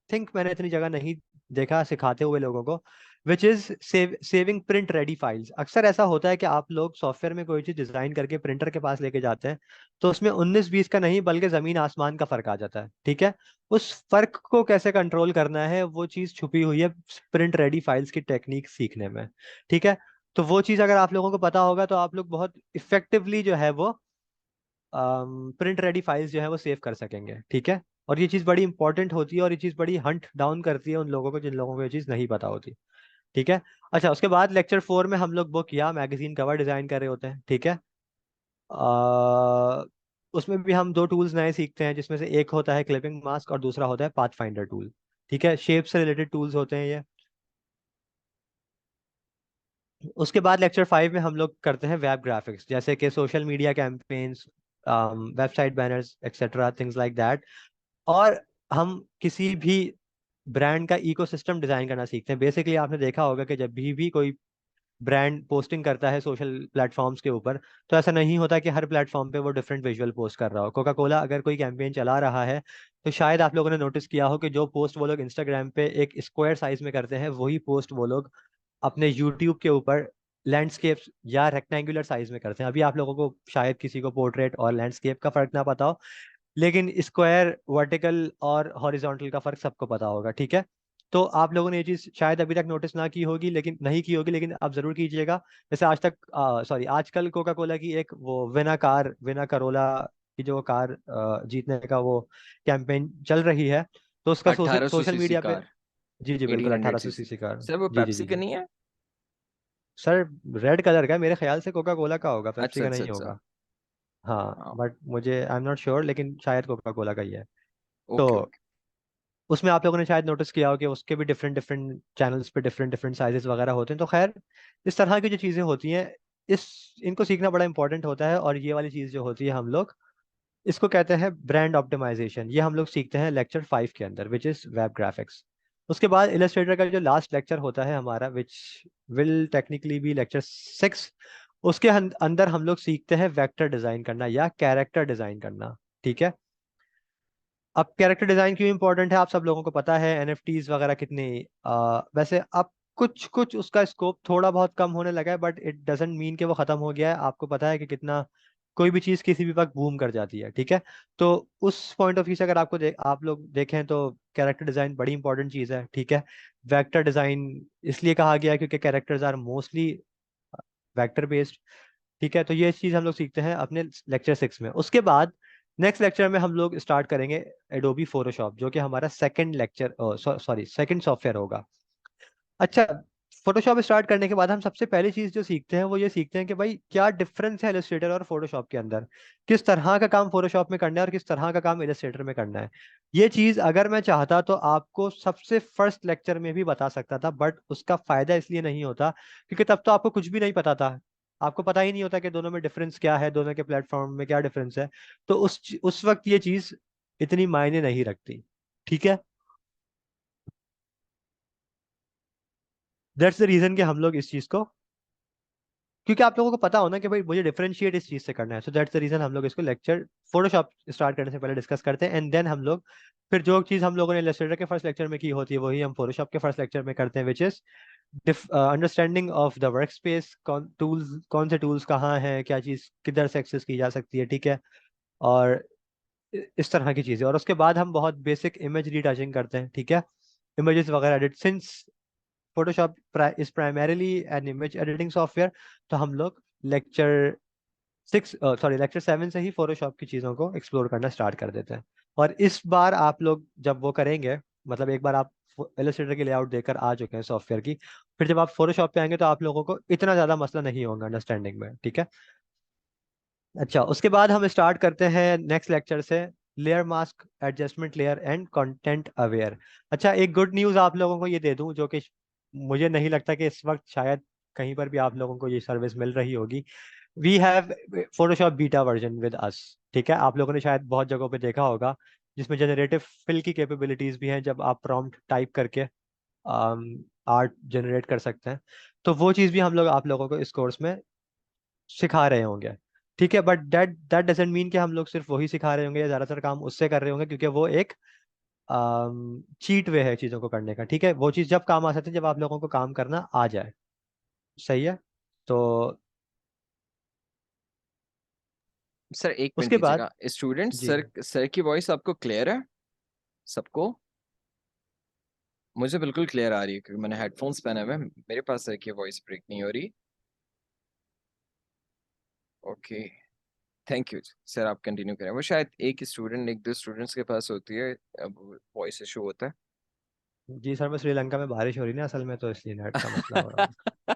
थिंक मैंने इतनी जगह नहीं देखा सिखाते हुए लोगों को, which is saving print ready files. अक्सर ऐसा होता है कि आप लोग सॉफ्टवेयर में कोई चीज डिजाइन करके प्रिंटर के पास लेके जाते हैं, तो उसमें 19-20 का नहीं बल्कि जमीन आसमान का फर्क आ जाता है। ठीक है। उस फर्क को कैसे कंट्रोल करना है, वो चीज छुपी हुई है प्रिंट रेडी फाइल्स की टेक्निक सीखने में। ठीक है। तो वो चीज अगर आप लोगों को पता होगा, तो आप लोग बहुत इफेक्टिवली जो है वो प्रिंट रेडी फाइल्स जो है वो सेव कर सकेंगे। ठीक है। और ये चीज़ बड़ी इंपॉर्टेंट होती है और ये चीज़ बड़ी हंट डाउन करती है उन लोगों को जिन लोगों को ये चीज़ नहीं पता होती। ठीक है। अच्छा, उसके बाद लेक्चर 4 में हम लोग बुक या मैगजीन कवर डिजाइन कर रहे होते हैं। ठीक है। आ, उसमें भी हम दो टूल्स नए सीखते हैं, जिसमें से एक होता है क्लिपिंग मास्क और दूसरा होता है पाथ फाइंडर टूल। ठीक है। शेप से रिलेटेड टूल्स होते हैं ये। उसके बाद लेक्चर 5 में हम लोग करते हैं वेब ग्राफिक्स, जैसे कि social media campaigns, website banners etcetera, things like that. और हम किसी भी ब्रांड का इकोसिस्टम डिजाइन करना सीखते हैं। बेसिकली आपने देखा होगा कि जब भी कोई ब्रांड पोस्टिंग करता है सोशल प्लेटफॉर्म्स के ऊपर, तो ऐसा नहीं होता कि हर प्लेटफॉर्म पे वो डिफरेंट विजुअल पोस्ट कर रहा हो। कोका कोला अगर कोई कैंपेन चला रहा है, तो शायद आप लोगों ने नोटिस किया हो कि जो पोस्ट वो लोग इंस्टाग्राम पे एक स्क्वायर साइज में करते हैं, वही पोस्ट वो लोग अपने यूट्यूब के ऊपर लैंडस्केप्स या रेक्टेंगुलर साइज में करते हैं। अभी आप लोगों को शायद किसी को पोर्ट्रेट और लैंडस्केप का फर्क ना पता हो, लेकिन स्क्वायर, वर्टिकल और हॉरिजॉन्टल का फर्क सबको पता होगा। ठीक है। तो आप लोगों ने ये चीज शायद अभी तक नोटिस ना की होगी, लेकिन नहीं की होगी, लेकिन आप जरूर कीजिएगा। जैसे आज तक, सॉरी, आजकल कोका कोला की एक वो विना करोला की जो कार जीतने का वो कैंपेन चल रही है, तो उसका 1800 सोशल सीसी मीडिया पे, कार, जी जी बिल्कुल 1800 1800 सीसी। CC car. सर वो जी जी पेप्सी जी का जी नहीं है? सर, रेड कलर का है, मेरे ख्याल से कोका कोला का होगा, पेप्सी अच्छा का अच्छा नहीं अच्छा। होगा। हाँ हाँ। बट मुझे आई एम नॉट श्योर, लेकिन शायद कोका कोला का ही है। तो ओके ओके। उसमें आप लोगों ने शायद नोटिस किया हो कि उसके भी डिफरेंट डिफरेंट चैनल्स पे डिफरेंट डिफरेंट साइजेस वगैरह होते हैं। तो खैर, इस तरह की जो चीज़ें होती हैं, इस इनको सीखना बड़ा इंपॉर्टेंट होता है। और ये वाली चीज़ जो होती है, हम लोग इसको कहते हैं ब्रांड ऑप्टिमाइजेशन। ये हम लोग सीखते हैं लेक्चर 5 के अंदर, विच इज़ वेब ग्राफिक्स। उसके बाद इलस्ट्रेटर का जो लास्ट लेक्चर होता है हमारा, which will technically be lecture 6, उसके अंदर हम लोग सीखते हैं वेक्टर डिज़ाइन करना या कैरेक्टर डिज़ाइन करना। ठीक है। अब कैरेक्टर डिजाइन क्यों इंपॉर्टेंट है, आप सब लोगों को पता है। एनएफटीज वगैरह कितने वैसे अब कुछ कुछ उसका स्कोप थोड़ा बहुत कम होने लगा है, बट इट डजेंट मीन कि वो खत्म हो गया है। आपको पता है कि कितना कोई भी चीज किसी भी वक्त बूम कर जाती है। ठीक है। तो उस पॉइंट ऑफ व्यू से अगर आप लोग देखें तो कैरेक्टर डिजाइन बड़ी इंपॉर्टेंट चीज है। ठीक है। वेक्टर डिजाइन इसलिए कहा गया है क्योंकि characters are mostly vector based. ठीक है। तो ये चीज हम लोग सीखते हैं अपने लेक्चर 6 में। उसके बाद नेक्स्ट लेक्चर में हम लोग स्टार्ट करेंगे एडोबी फोटोशॉप, जो कि हमारा second lecture, sorry second software होगा। अच्छा, फोटोशॉप स्टार्ट करने के बाद हम सबसे पहली चीज जो सीखते हैं वो ये सीखते हैं कि भाई क्या डिफरेंस है इलस्ट्रेटर और फोटोशॉप के अंदर। किस तरह का काम फोटोशॉप में करना है और किस तरह का काम इलस्ट्रेटर में करना है। ये चीज अगर मैं चाहता तो आपको सबसे फर्स्ट लेक्चर में भी बता सकता था, बट उसका फायदा इसलिए नहीं होता क्योंकि तब तो आपको कुछ भी नहीं पता था। आपको पता ही नहीं होता कि दोनों में डिफरेंस क्या है, दोनों के प्लेटफॉर्म में क्या डिफरेंस है। तो उस वक्त ये चीज इतनी मायने नहीं रखती। ठीक है। दैट्स द रीजन कि हम लोग इस चीज को, क्योंकि आप लोगों को पता होना कि भाई मुझे डिफरेंशिएट इस चीज से करना है। सो दैट्स द रीजन हम लोग इसको लेक्चर फोटोशॉप स्टार्ट करने से पहले डिस्कस करते हैं, एंड देन हम लोग फिर जो चीज हम लोगों ने इलस्ट्रेटर के फर्स्ट लेक्चर में की होती है वही हम फोटोशॉप के फर्स्ट लेक्चर में करते हैं, which is understanding of the work space. कौन से टूल्स कहाँ हैं, क्या चीज किधर से एक्सेस की जा सकती है। ठीक है। और इस तरह की चीजें। और उसके बाद हम बहुत बेसिक इमेज रीटचिंग करते हैं। ठीक है। इमेजेस वगैरह edit, since Photoshop is primarily an image editing software, तो हम लोग लेक्चर 7 से ही फोटोशॉप की चीज़ों को एक्सप्लोर करना स्टार्ट कर देते हैं। और इस बार आप लोग जब वो करेंगे, मतलब एक बार आप इलस्ट्रेटर की लेआउट देकर आ चुके हैं सॉफ्टवेयर की, फिर जब आप फोटोशॉप पे आएंगे तो आप लोगों को इतना ज़्यादा मसला नहीं होगा अंडरस्टैंडिंग में। ठीक है। अच्छा, उसके बाद हम स्टार्ट करते हैं नेक्स्ट लेक्चर से layer mask adjustment layer and content aware. अच्छा, एक गुड न्यूज़ आप लोगों को ये दे दूं, जो कि मुझे नहीं लगता कि इस वक्त शायद कहीं पर भी आप लोगों को ये सर्विस मिल रही होगी। We have Photoshop beta version with us. ठीक है। आप लोगों ने शायद बहुत जगहों पे देखा होगा जिसमें जनरेटिव फिल की कैपेबिलिटीज भी हैं, जब आप प्रॉम्प्ट टाइप करके आर्ट जनरेट कर सकते हैं। तो वो चीज़ भी हम लोग आप लोगों को इस कोर्स में सिखा रहे होंगे। ठीक है। But that that doesn't mean कि हम लोग सिर्फ वही सिखा रहे होंगे या ज़्यादातर काम उससे कर रहे होंगे, क्योंकि वो एक चीट वे है चीज़ों को करने का। ठीक है। वो चीज़ जब काम आ सकती है जब आप लोगों को काम करना आ जाए। सही है। तो सर एक मिनट उसके बाद, कीजिएगा, स्टूडेंट जी, सर, सर की वॉइस आपको क्लियर है सबको? मुझे बिल्कुल क्लियर आ रही है क्योंकि मैंने हेडफोन्स पहने हुए हैं। मेरे पास सर की वॉइस ब्रेक नहीं हो रही। ओके, थैंक यू सर, आप कंटिन्यू करें। वो शायद एक स्टूडेंट, एक दो स्टूडेंट्स के पास होती है, अब वॉइस इशू होता है। जी सर, मैं श्रीलंका में बारिश हो रही ना असल में, तो इसलिए नेट का मसला हो रहा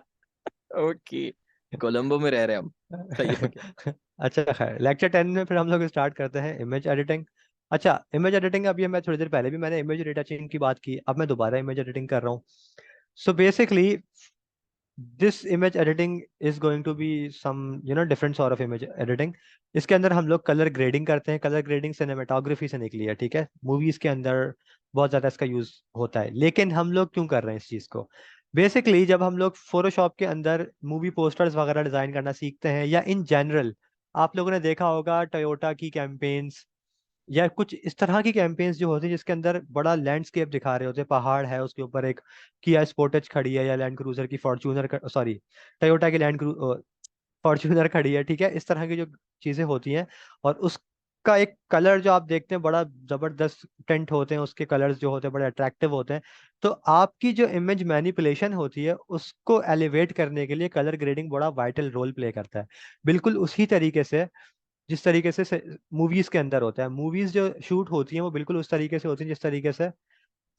ओके, कोलंबो में रह रहे हैं हम। सही है क्या? है। अच्छा, खैर लेक्चर 10 में फिर हम लोग स्टार्ट करते हैं इमेज एडिटिंग। अच्छा, इमेज एडिटिंग, अब ये मैं थोड़ी देर पहले भी मैंने इमेज रिटचिंग की बात की, अब मैं दोबारा इमेज एडिटिंग कर रहा हूँ। So basically this image editing is going to be some different sort of image editing. इसके अंदर हम लोग कलर ग्रेडिंग करते हैं। कलर ग्रेडिंग सिनेमेटोग्राफी से निकली है। ठीक है। मूवीज के अंदर बहुत ज्यादा इसका यूज होता है, लेकिन हम लोग क्यों कर रहे हैं इस चीज को? बेसिकली जब हम लोग फोटोशॉप के अंदर मूवी पोस्टर्स वगैरह डिजाइन करना सीखते हैं, या इन जनरल आप लोगों ने देखा होगा टोयोटा की कैंपेन्स या कुछ इस तरह की कैंपेन्स जो होती है जिसके अंदर बड़ा लैंडस्केप दिखा रहे होते हैं, पहाड़ है उसके ऊपर एक किया स्पोर्टेज खड़ी है या लैंड क्रूजर की फॉर्च्यूनर, सॉरी टोयोटा की फॉर्च्यूनर खड़ी है। ठीक है। इस तरह की जो चीजें होती हैं, और उसका एक कलर जो आप देखते हैं बड़ा जबरदस्त टेंट होते हैं, उसके कलर्स जो होते हैं बड़े अट्रैक्टिव होते हैं। तो आपकी जो इमेज मैनिपुलेशन होती है उसको एलिवेट करने के लिए कलर ग्रेडिंग बड़ा वाइटल रोल प्ले करता है। बिल्कुल उसी तरीके से जिस तरीके से मूवीज के अंदर होता है। मूवीज जो शूट होती हैं वो बिल्कुल उस तरीके से होती हैं जिस तरीके से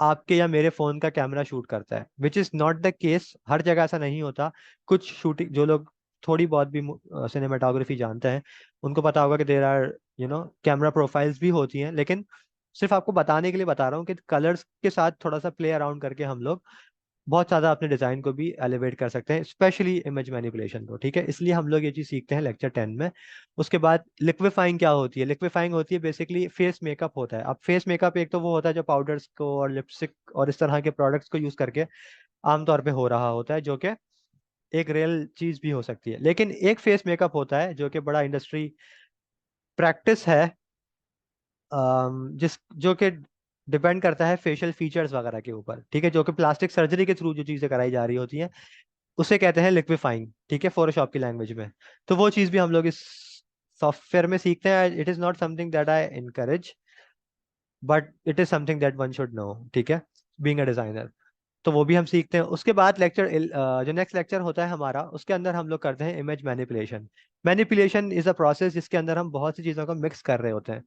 आपके या मेरे फोन का कैमरा शूट करता है, which is not the case. हर जगह ऐसा नहीं होता। कुछ शूटिंग जो लोग थोड़ी बहुत भी सिनेमाटोग्राफी जानते हैं उनको पता होगा कि देर आर कैमरा प्रोफाइल्स भी होती हैं, लेकिन सिर्फ आपको बताने के लिए बता रहा हूँ कि कलर्स के साथ थोड़ा सा प्ले अराउंड करके हम लोग बहुत ज्यादा अपने डिजाइन को भी एलिवेट कर सकते हैं, स्पेशली इमेज मैनिपुलेशन को। ठीक है, इसलिए हम लोग ये चीज सीखते हैं लेक्चर 10 में। उसके बाद लिक्विफाइंग क्या होती है? लिक्विफाइंग होती है बेसिकली फेस मेकअप होता है। अब फेस मेकअप एक तो वो होता है जो पाउडर्स को और लिपस्टिक और इस तरह के प्रोडक्ट्स को यूज करके आमतौर पे हो रहा होता है, जो कि एक रियल चीज भी हो सकती है। लेकिन एक फेस मेकअप होता है जो कि बड़ा इंडस्ट्री प्रैक्टिस है, जिस जो कि डिपेंड करता है फेशियल फीचर्स वगैरह के ऊपर। ठीक है, जो कि प्लास्टिक सर्जरी के थ्रू जो चीजें कराई जा रही होती हैं उसे कहते हैं लिक्विफाइंग। ठीक है, फोटोशॉप की लैंग्वेज में। तो वो चीज भी हम लोग इस सॉफ्टवेयर में सीखते हैं। It is not something that I encourage, but it is something that one should know. ठीक है, बीइंग अ डिजाइनर। तो वो भी हम सीखते हैं। उसके बाद लेक्चर जो नेक्स्ट लेक्चर होता है हमारा, उसके अंदर हम लोग करते हैं image manipulation. Manipulation is a process जिसके अंदर हम बहुत सी चीज़ों को मिक्स कर रहे होते हैं।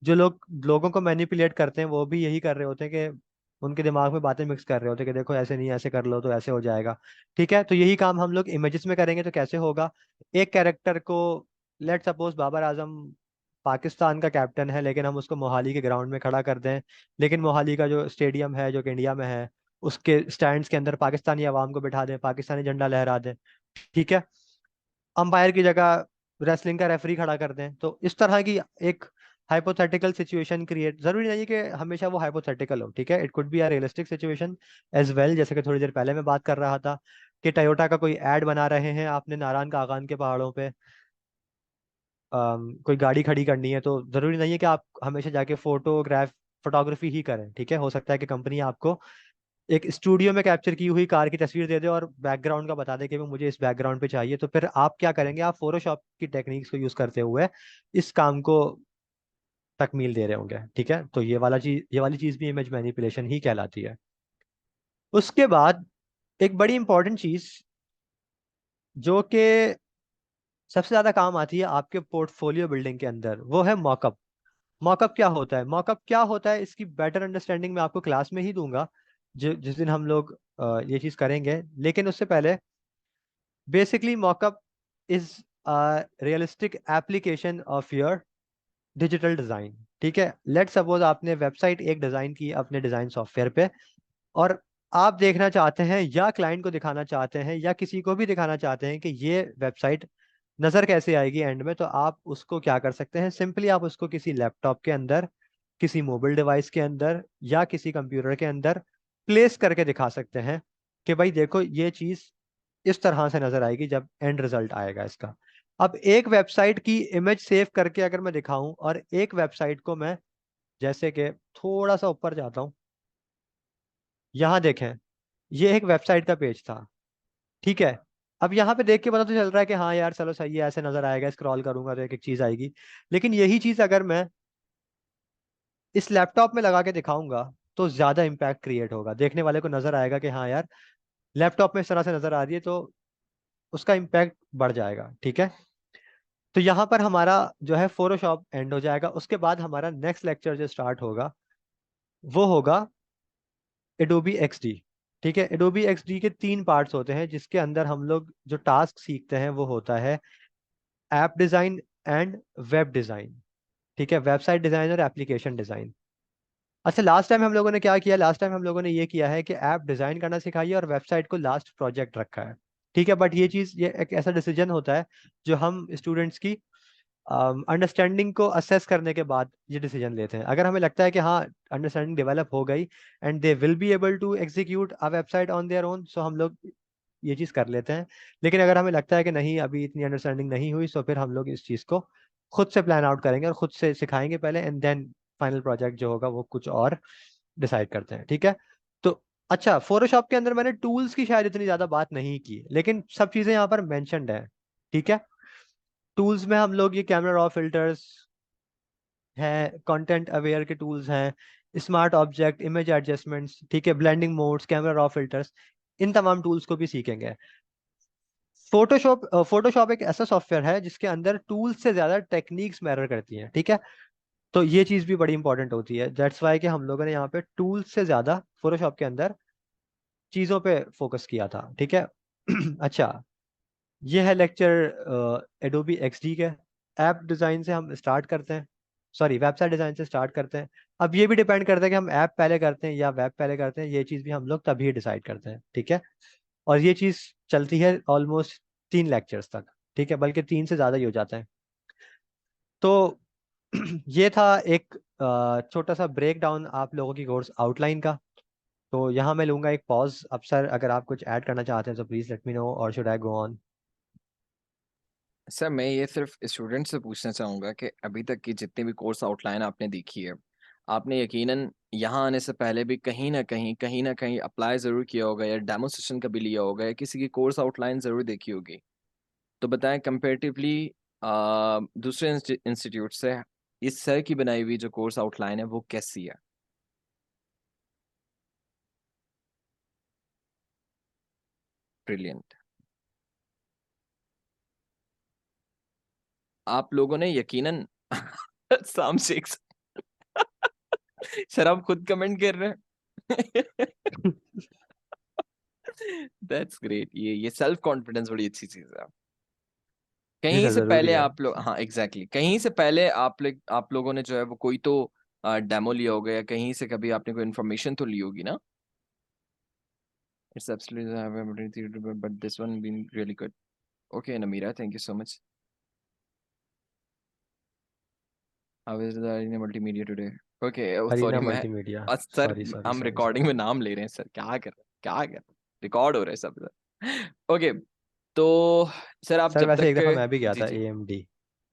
जो लोग लोगों को मैनिपुलेट करते हैं वो भी यही कर रहे होते हैं कि उनके दिमाग में बातें मिक्स कर रहे होते हैं कि देखो ऐसे नहीं, ऐसे कर लो तो ऐसे हो जाएगा। ठीक है, तो यही काम हम लोग इमेजेस में करेंगे। तो कैसे होगा? एक कैरेक्टर को, लेट सपोज बाबर आजम पाकिस्तान का कैप्टन है, लेकिन हम उसको मोहाली के ग्राउंड में खड़ा कर दें, लेकिन मोहाली का जो स्टेडियम है जो कि इंडिया में है उसके स्टैंड्स के अंदर पाकिस्तानी आवाम को बिठा दें, पाकिस्तानी झंडा लहरा दें। ठीक है, अंपायर की जगह रेसलिंग का रेफरी खड़ा कर दें। तो इस तरह की एक हाइपोथेटिकल सिचुएशन क्रिएट, जरूरी नहीं है कि हमेशा वो हाइपोथेटिकल हो। ठीक है, it could be a realistic situation as well. जैसे कि थोड़ी देर पहले मैं बात कर रहा था कि टयोटा का कोई ऐड बना रहे हैं आपने नारायण कागान के पहाड़ों पे, कोई गाड़ी खड़ी करनी है। तो जरूरी नहीं है कि आप हमेशा जाके फोटोग्राफी ही करें। ठीक है, हो सकता है कि कंपनी आपको एक स्टूडियो में कैप्चर की हुई कार की तस्वीर दे दे और बैकग्राउंड का बता दे कि मुझे इस बैकग्राउंड पे चाहिए। तो फिर आप क्या करेंगे? आप फोटोशॉप की टेक्निक्स को यूज करते हुए इस काम को तकमील दे रहे होंगे। ठीक है, तो ये वाली चीज भी इमेज मैनिपुलेशन ही कहलाती है। उसके बाद एक बड़ी इंपॉर्टेंट चीज जो कि सबसे ज्यादा काम आती है आपके पोर्टफोलियो बिल्डिंग के अंदर, वो है मॉकअप। मॉकअप क्या होता है? मॉकअप क्या होता है इसकी बेटर अंडरस्टैंडिंग मैं आपको क्लास में ही दूंगा, जिस दिन हम लोग ये चीज करेंगे। लेकिन उससे पहले basically mock-up is realistic application of your digital design. ठीक है, लेट सपोज आपने वेबसाइट एक डिजाइन की अपने डिजाइन सॉफ्टवेयर पे, और आप देखना चाहते हैं या क्लाइंट को दिखाना चाहते हैं या किसी को भी दिखाना चाहते हैं कि ये वेबसाइट नजर कैसे आएगी एंड में। तो आप उसको क्या कर सकते हैं? सिंपली आप उसको किसी लैपटॉप के अंदर, किसी मोबाइल डिवाइस के अंदर या किसी कंप्यूटर के अंदर प्लेस करके दिखा सकते हैं कि भाई देखो ये चीज इस तरह से नजर आएगी जब एंड रिजल्ट आएगा इसका। अब एक वेबसाइट की इमेज सेव करके अगर मैं दिखाऊं और एक वेबसाइट को मैं, जैसे कि थोड़ा सा ऊपर जाता हूं, यहाँ देखें, ये एक वेबसाइट का पेज था। ठीक है, अब यहाँ पे देख के पता तो चल रहा है कि हाँ यार चलो सही है, ऐसे नजर आएगा, स्क्रॉल करूंगा तो एक एक चीज आएगी। लेकिन यही चीज अगर मैं इस लैपटॉप में लगा के दिखाऊंगा तो ज्यादा इम्पैक्ट क्रिएट होगा, देखने वाले को नजर आएगा कि हाँ यार लैपटॉप में इस तरह से नजर आ रही है, तो उसका इम्पैक्ट बढ़ जाएगा। ठीक है, तो यहाँ पर हमारा जो है फोटोशॉप एंड हो जाएगा। उसके बाद हमारा नेक्स्ट लेक्चर जो स्टार्ट होगा वो होगा एडोबी एक्सडी। ठीक है, एडोबी एक्सडी के 3 पार्ट्स होते हैं जिसके अंदर हम लोग जो टास्क सीखते हैं वो होता है app design and web design. ठीक है, वेबसाइट डिजाइन और एप्लीकेशन डिजाइन। अच्छा, लास्ट टाइम हम लोगों ने क्या किया? लास्ट टाइम हम लोगों ने ये किया है कि ऐप डिजाइन करना सिखाइए और वेबसाइट को लास्ट प्रोजेक्ट रखा है। ठीक है, बट ये एक ऐसा डिसीजन होता है जो हम स्टूडेंट्स की अंडरस्टैंडिंग को असेस करने के बाद ये डिसीजन लेते हैं। अगर हमें लगता है कि हाँ अंडरस्टैंडिंग डेवलप हो गई and they will be able to execute a website on their own, so हम लोग ये चीज़ कर लेते हैं। लेकिन अगर हमें लगता है कि नहीं अभी इतनी अंडरस्टैंडिंग नहीं हुई, तो फिर हम लोग इस चीज़ को खुद से प्लान आउट करेंगे और खुद से सिखाएंगे पहले, एंड देन फाइनल प्रोजेक्ट जो होगा वो कुछ और डिसाइड करते हैं। ठीक है, तो अच्छा, फोटोशॉप के अंदर मैंने टूल्स की शायद इतनी ज़्यादा बात नहीं की, लेकिन सब चीज़ें यहाँ पर मैंशनड है। ठीक है, टूल्स में हम लोग ये कैमरा रॉ फिल्टर्स है, कंटेंट अवेयर के टूल्स हैं, स्मार्ट ऑब्जेक्ट, इमेज एडजस्टमेंट्स, ठीक है, blending modes, camera raw filters, इन तमाम टूल्स को भी सीखेंगे। फोटोशॉप एक ऐसा सॉफ्टवेयर है जिसके अंदर टूल्स से ज्यादा टेक्निक्स मैटर करती हैं, ठीक है। तो ये चीज भी बड़ी इंपॉर्टेंट होती है, दैट्स वाई कि हम लोगों ने यहाँ पे टूल्स से ज्यादा फोटोशॉप के अंदर चीजों पे फोकस किया था, ठीक है। अच्छा, ये है लेक्चर एडोबी एक्सडी के। ऐप डिजाइन से हम स्टार्ट करते हैं, सॉरी वेबसाइट डिजाइन से स्टार्ट करते हैं। अब ये भी डिपेंड करता है कि हम ऐप पहले करते हैं या वेब पहले करते हैं, ये चीज़ भी हम लोग तभी डिसाइड करते हैं, ठीक है। और ये चीज़ चलती है ऑलमोस्ट 3 लेक्चर्स तक, ठीक है, बल्कि 3 से ज़्यादा ही हो जाता है। तो ये था एक छोटा सा ब्रेक डाउन आप लोगों की कोर्स आउटलाइन का। तो यहाँ मैं लूंगा एक पॉज। अब सर अगर आप कुछ ऐड करना चाहते हैं तो प्लीज लेट मी नो, और should I go on? Sir मैं ये सिर्फ स्टूडेंट से पूछना चाहूँगा कि अभी तक की जितनी भी कोर्स आउटलाइन आपने देखी है, आपने यकीनन यहाँ आने से पहले भी कहीं ना कहीं अप्लाई ज़रूर किया होगा, या डेमो सेशन कभी लिया होगा, या किसी की कोर्स आउटलाइन ज़रूर देखी होगी। तो बताएं कंपेरेटिवली दूसरे इंस्टीट्यूट से इस सर की बनाई हुई जो कोर्स आउटलाइन है वो कैसी है? ब्रिलियंट। आप लोगों ने यकीनन साम शेख सर आप खुद कमेंट कर रहे हैं। That's great. ये सेल्फ कॉन्फिडेंस बड़ी अच्छी चीज है। जी कहीं सर, से जरूरी पहले है। आप लोग, हाँ एग्जैक्टली, कहीं से पहले आप लोगों ने जो है वो कोई तो डेमो लिया होगा, या कहीं से कभी आपने कोई इन्फॉर्मेशन तो ली होगी ना। It's absolutely but this one been really good. Okay Namira, thank you so much. How is the Arena Multimedia today? Okay sorry, arena मैं मल्टीमीडिया, सर, सॉरी सॉरी हम सॉरी रिकॉर्डिंग सॉरी। में नाम ले रहे हैं सर, क्या कर रहे हैं, रिकॉर्ड हो रहा है सब सर। ओके, तो सर आप सर जब वैसे एक तक, दफ़ा मैं भी गया जी था जी, AMD।